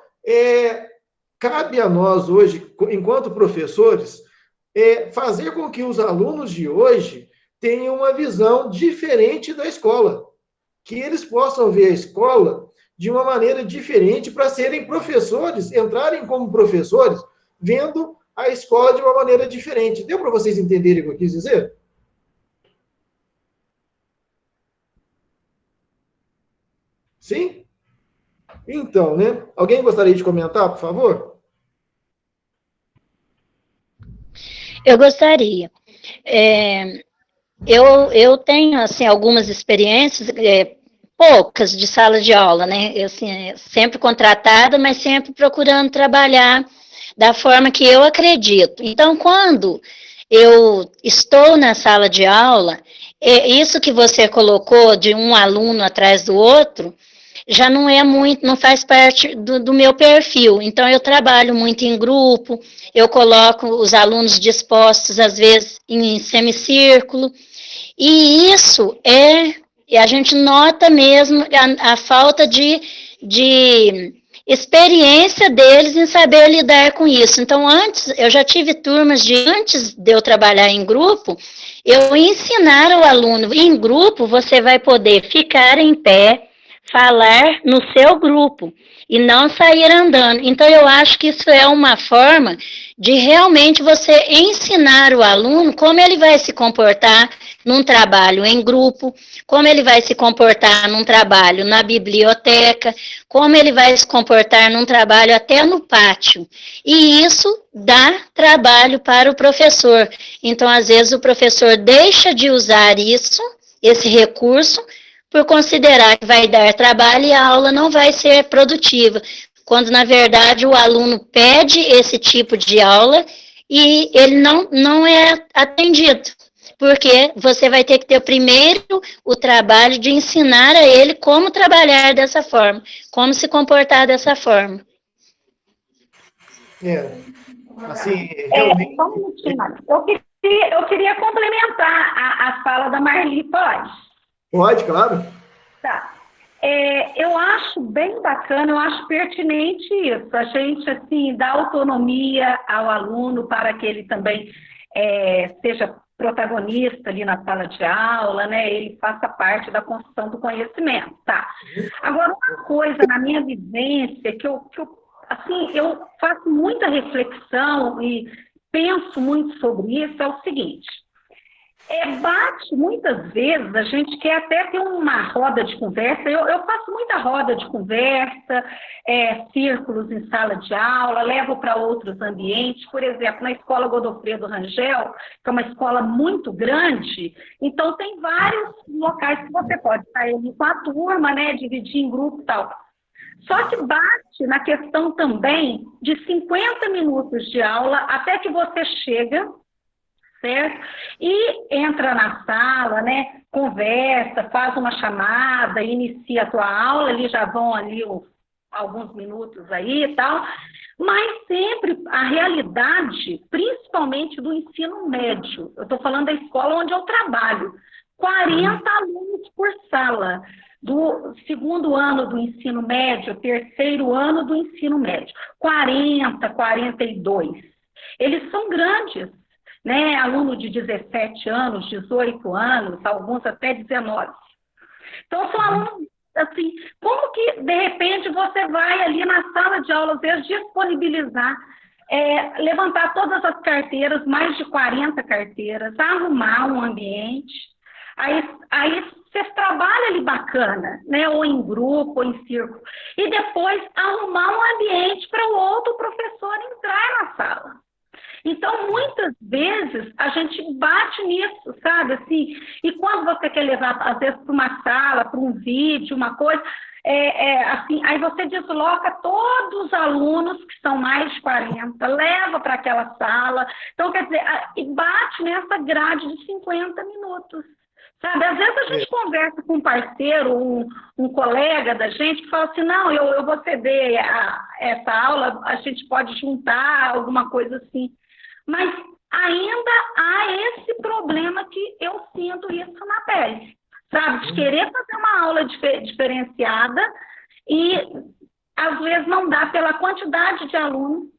cabe a nós hoje, enquanto professores, fazer com que os alunos de hoje tenham uma visão diferente da escola. Que eles possam ver a escola de uma maneira diferente para serem professores, entrarem como professores, vendo a escola de uma maneira diferente. Deu para vocês entenderem o que eu quis dizer? Sim? Então, né? Alguém gostaria de comentar, por favor? Eu gostaria. Eu tenho, assim, algumas experiências, poucas de sala de aula, né? Eu, assim, sempre contratada, mas sempre procurando trabalhar da forma que eu acredito. Então, quando eu estou na sala de aula, isso que você colocou de um aluno atrás do outro, já não é muito, não faz parte do meu perfil. Então, eu trabalho muito em grupo, eu coloco os alunos dispostos, às vezes, em semicírculo, e isso a gente nota mesmo a falta de experiência deles em saber lidar com isso. Então, eu já tive turmas antes de eu trabalhar em grupo, eu ensinar o aluno, em grupo, você vai poder ficar em pé, falar no seu grupo, e não sair andando. Então, eu acho que isso é uma forma de realmente você ensinar o aluno como ele vai se comportar num trabalho em grupo, como ele vai se comportar num trabalho na biblioteca, como ele vai se comportar num trabalho até no pátio. E isso dá trabalho para o professor. Então, às vezes, o professor deixa de usar esse recurso, por considerar que vai dar trabalho e a aula não vai ser produtiva, quando, na verdade, o aluno pede esse tipo de aula e ele não é atendido. porque você vai ter que ter primeiro o trabalho de ensinar a ele como trabalhar dessa forma, como se comportar dessa forma. Assim, realmente... Eu queria complementar a fala da Marli, pode? Pode, claro. Tá. Eu acho bem bacana, eu acho pertinente isso, a gente, assim, dar autonomia ao aluno para que ele também seja protagonista ali na sala de aula, né? Ele faça parte da construção do conhecimento, tá? Agora, uma coisa na minha vivência que eu faço muita reflexão e penso muito sobre isso é o seguinte: muitas vezes a gente quer até ter uma roda de conversa, eu faço muita roda de conversa, círculos em sala de aula, levo para outros ambientes, por exemplo, na escola Godofredo Rangel, que é uma escola muito grande, então tem vários locais que você pode sair com a turma, né, dividir em grupo e tal. Só que bate na questão também de 50 minutos de aula até que você chega, certo? E entra na sala, né? Conversa, faz uma chamada, inicia a tua aula, ali já vão ali alguns minutos aí e tal, mas sempre a realidade, principalmente do ensino médio, eu estou falando da escola onde eu trabalho, 40 alunos por sala, do segundo ano do ensino médio, terceiro ano do ensino médio, 40, 42. Eles são grandes, né? Aluno de 17 anos, 18 anos, alguns até 19. Então, são alunos, assim, como que, de repente, você vai ali na sala de aula, às vezes, disponibilizar, levantar todas as carteiras, mais de 40 carteiras, arrumar um ambiente, aí você trabalha ali bacana, né? Ou em grupo, ou em círculo, e depois arrumar um ambiente para o outro professor entrar na sala. Então, muitas vezes, a gente bate nisso, sabe? Assim, e quando você quer levar, às vezes, para uma sala, para um vídeo, uma coisa, assim, aí você desloca todos os alunos, que são mais de 40, leva para aquela sala. Então, quer dizer, e bate nessa grade de 50 minutos. Sabe, às vezes a gente conversa com um parceiro, um colega da gente, que fala assim, não, eu vou ceder essa aula, a gente pode juntar, alguma coisa assim. Mas ainda há esse problema que eu sinto isso na pele, sabe? De querer fazer uma aula diferenciada e, às vezes, não dá pela quantidade de alunos.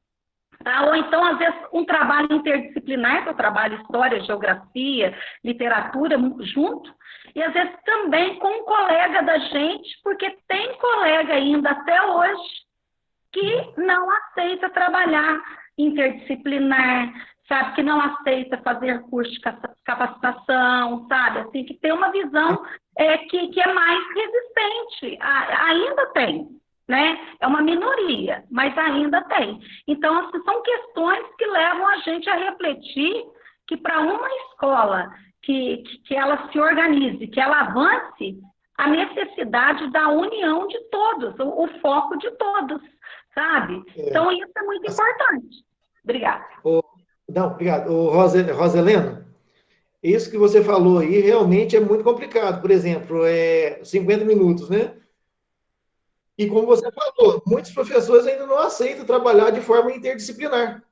Tá? Ou então, às vezes, um trabalho interdisciplinar, que eu trabalho história, geografia, literatura junto, e às vezes também com um colega da gente, porque tem colega ainda até hoje que não aceita trabalhar interdisciplinar, sabe, que não aceita fazer curso de capacitação, sabe, assim, que tem uma visão que é mais resistente, ainda tem. Né? É uma minoria, mas ainda tem. Então, assim, são questões que levam a gente a refletir que para uma escola que ela se organize, que ela avance, a necessidade da união de todos, o foco de todos, sabe? Então, isso é muito importante. Obrigada. Não, obrigado. Roselena, isso que você falou aí realmente é muito complicado. Por exemplo, 50 minutos, né? E como você falou, muitos professores ainda não aceitam trabalhar de forma interdisciplinar.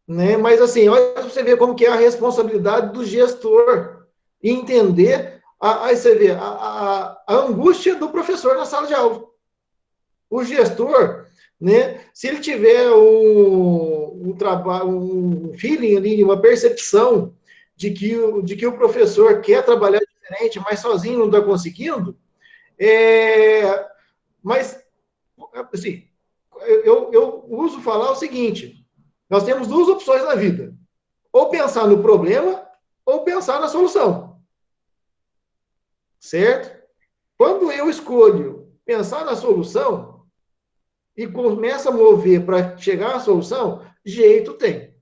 Né? Mas, assim, olha para você ver como que é a responsabilidade do gestor e entender, aí você vê, a angústia do professor na sala de aula. O gestor, né, se ele tiver um feeling ali, uma percepção de que o professor quer trabalhar diferente, mas sozinho não está conseguindo, mas, assim, eu uso falar o seguinte, nós temos duas opções na vida, ou pensar no problema, ou pensar na solução. Certo? Quando eu escolho pensar na solução, e começo a mover para chegar à solução, jeito tem.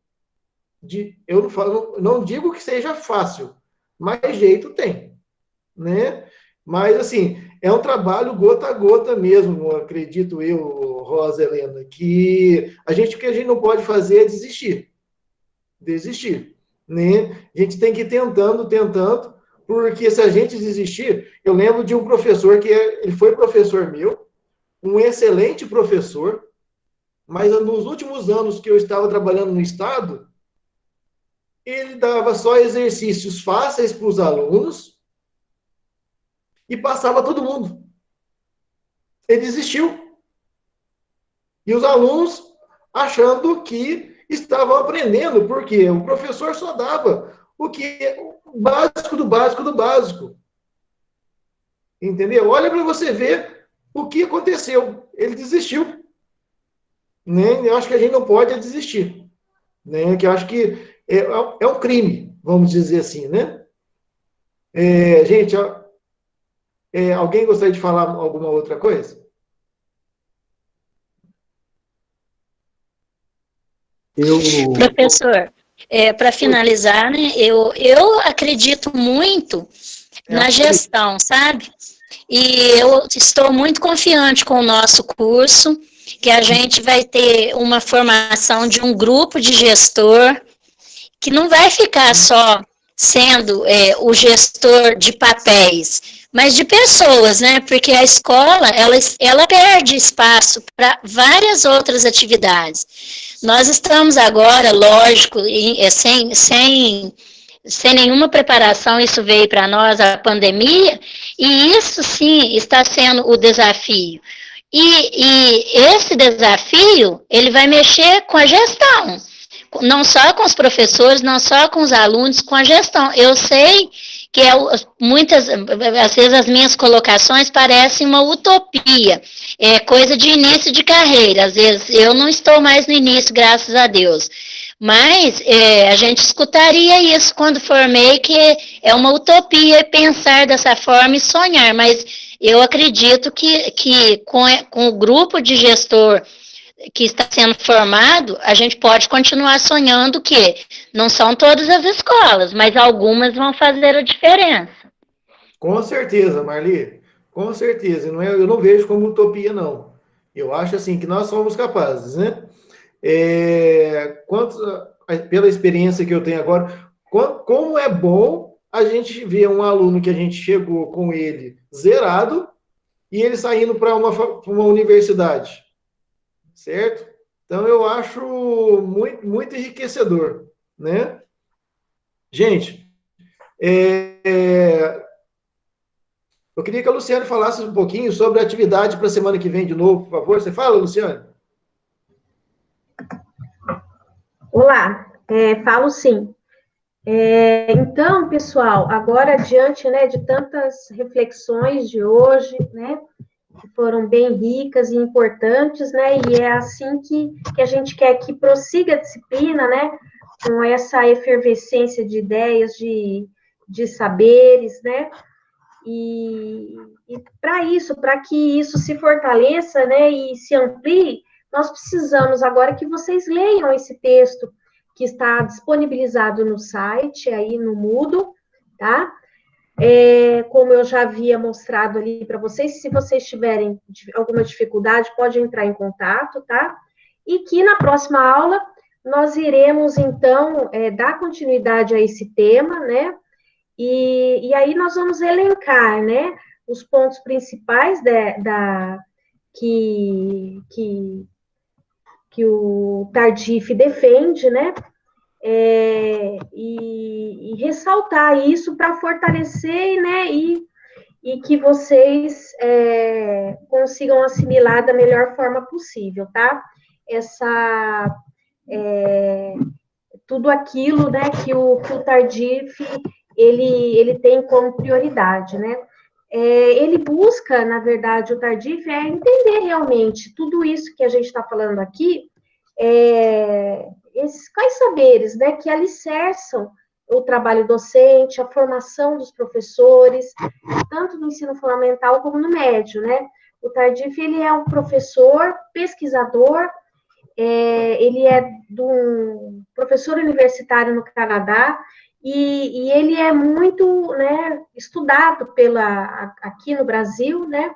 Eu não digo que seja fácil, mas jeito tem. Né? Mas, assim, é um trabalho gota a gota mesmo, acredito eu, Rosa Helena, que o que a gente não pode fazer é desistir. né? A gente tem que ir tentando, porque se a gente desistir, eu lembro de um professor ele foi professor meu, um excelente professor, mas nos últimos anos que eu estava trabalhando no Estado, ele dava só exercícios fáceis para os alunos e passava todo mundo. Ele desistiu. E os alunos achando que estavam aprendendo, porque o professor só dava o básico do básico do básico. Entendeu? Olha para você ver o que aconteceu. Ele desistiu. Né? Eu acho que a gente não pode desistir. Né? Que eu acho que é um crime, vamos dizer assim, né? Gente, alguém gostaria de falar alguma outra coisa? Professor, para finalizar, né, eu acredito muito na gestão, sabe? E eu estou muito confiante com o nosso curso, que a gente vai ter uma formação de um grupo de gestor, que não vai ficar só sendo o gestor de papéis, mas de pessoas, né? Porque a escola, ela perde espaço para várias outras atividades. Nós estamos agora, lógico, sem nenhuma preparação, isso veio para nós, a pandemia, e isso sim está sendo o desafio. E esse desafio, ele vai mexer com a gestão, não só com os professores, não só com os alunos, com a gestão. Eu sei que às vezes as minhas colocações parecem uma utopia, coisa de início de carreira, às vezes eu não estou mais no início, graças a Deus, mas a gente escutaria isso quando formei, que é uma utopia pensar dessa forma e sonhar, mas eu acredito que com o grupo de gestor que está sendo formado, a gente pode continuar sonhando que não são todas as escolas, mas algumas vão fazer a diferença. Com certeza, Marli, com certeza. Eu não vejo como utopia, não. Eu acho assim que nós somos capazes, né? Pela experiência que eu tenho agora, como é bom a gente ver um aluno que a gente chegou com ele zerado e ele saindo para uma universidade. Certo? Então, eu acho muito, muito enriquecedor, né? Gente, eu queria que a Luciane falasse um pouquinho sobre a atividade para a semana que vem de novo, por favor. Você fala, Luciane? Olá, falo sim. Então, pessoal, agora diante, né, de tantas reflexões de hoje, né, que foram bem ricas e importantes, né, e é assim que a gente quer que prossiga a disciplina, né, com essa efervescência de ideias, de saberes, né, e para isso, para que isso se fortaleça, né, e se amplie, nós precisamos agora que vocês leiam esse texto que está disponibilizado no site, aí no Moodle, tá? Como eu já havia mostrado ali para vocês, se vocês tiverem alguma dificuldade, pode entrar em contato, tá? E que na próxima aula nós iremos, então, dar continuidade a esse tema, né? E aí nós vamos elencar, né, os pontos principais que o Tardif defende, né? E ressaltar isso para fortalecer, né, e que vocês consigam assimilar da melhor forma possível, tá? Tudo aquilo, né, que o Tardif, ele tem como prioridade, né? Ele busca, na verdade, o Tardif entender realmente tudo isso que a gente está falando aqui, quais saberes, né, que alicerçam o trabalho docente, a formação dos professores, tanto no ensino fundamental como no médio, né? O Tardif, ele é um professor, pesquisador, ele é um professor universitário no Canadá, e ele é muito, né, estudado aqui no Brasil, né,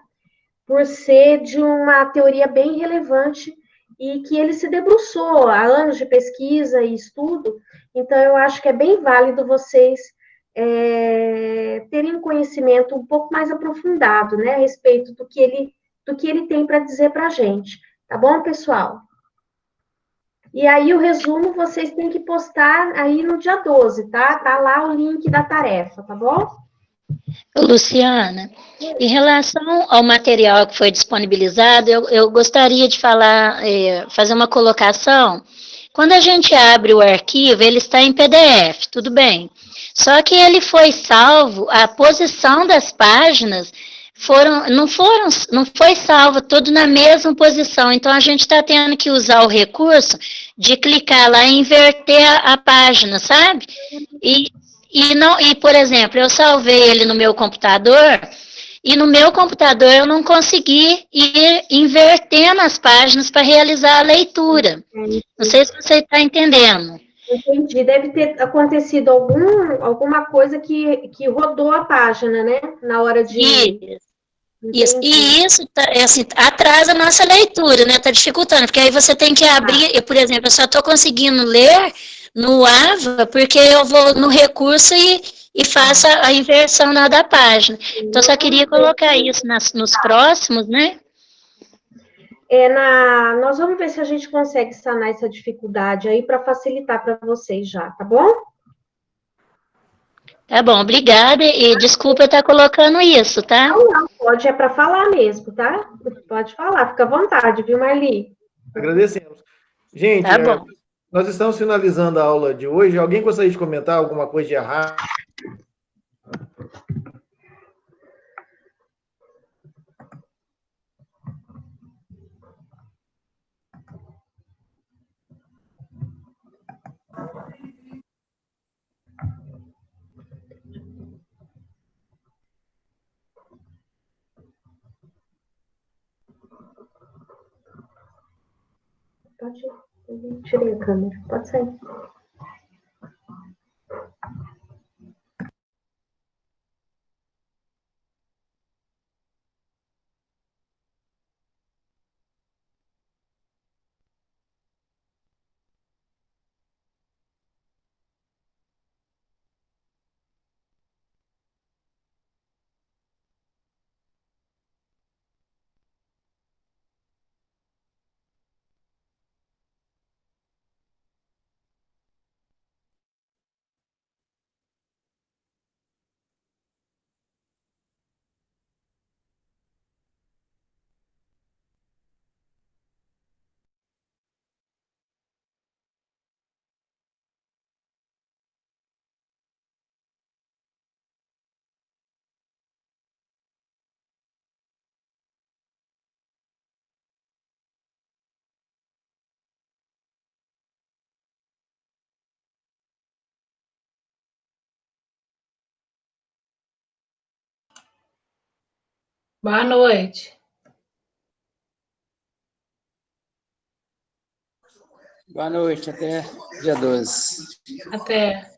por ser de uma teoria bem relevante e que ele se debruçou há anos de pesquisa e estudo, então eu acho que é bem válido vocês terem um conhecimento um pouco mais aprofundado, né, a respeito do que ele tem para dizer para a gente, tá bom, pessoal? E aí o resumo vocês têm que postar aí no dia 12, tá? Tá lá o link da tarefa, tá bom? Luciana, em relação ao material que foi disponibilizado, eu gostaria de falar, fazer uma colocação. Quando a gente abre o arquivo, ele está em PDF, tudo bem. Só que ele foi salvo, a posição das páginas não foi salvo tudo na mesma posição. Então a gente está tendo que usar o recurso de clicar lá e inverter a página, sabe? E, por exemplo, eu salvei ele no meu computador, e no meu computador eu não consegui ir invertendo as páginas para realizar a leitura. Não sei se você está entendendo. Entendi. Deve ter acontecido alguma coisa que rodou a página, né? Na hora de... Isso. E isso assim, atrasa a nossa leitura, né? Está dificultando, porque aí você tem que abrir, por exemplo, eu só estou conseguindo ler no AVA, porque eu vou no recurso e faço a inversão da página. Então, só queria colocar isso nos próximos, né? Nós vamos ver se a gente consegue sanar essa dificuldade aí para facilitar para vocês já, tá bom? Tá bom, obrigada, e desculpa eu estar colocando isso, tá? Não, pode, é para falar mesmo, tá? Pode falar, fica à vontade, viu, Marli? Agradecemos. Gente, tá bom. Nós estamos finalizando a aula de hoje. Alguém gostaria de comentar alguma coisa de errado? Pode ir. Tirei a câmera. Pode sair. Boa noite. Boa noite, até dia 12. Até.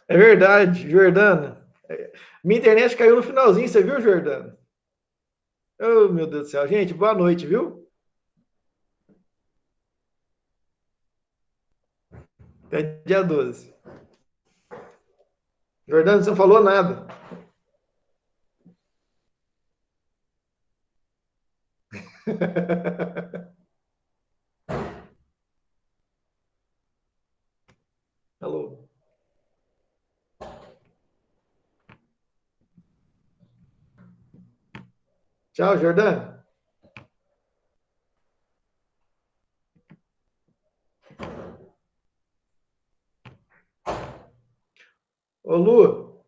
É verdade, Jordana. Minha internet caiu no finalzinho, você viu, Jordana? Oh, meu Deus do céu. Gente, boa noite, viu? Até dia 12. Jordana, você não falou nada. Alô? Tchau, Jordana. Ô, Lu.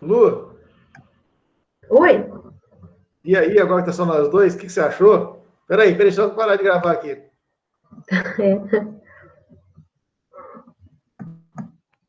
Lu. Oi. E aí, agora que tá só nós dois, o que você achou? Peraí, deixa eu parar de gravar aqui.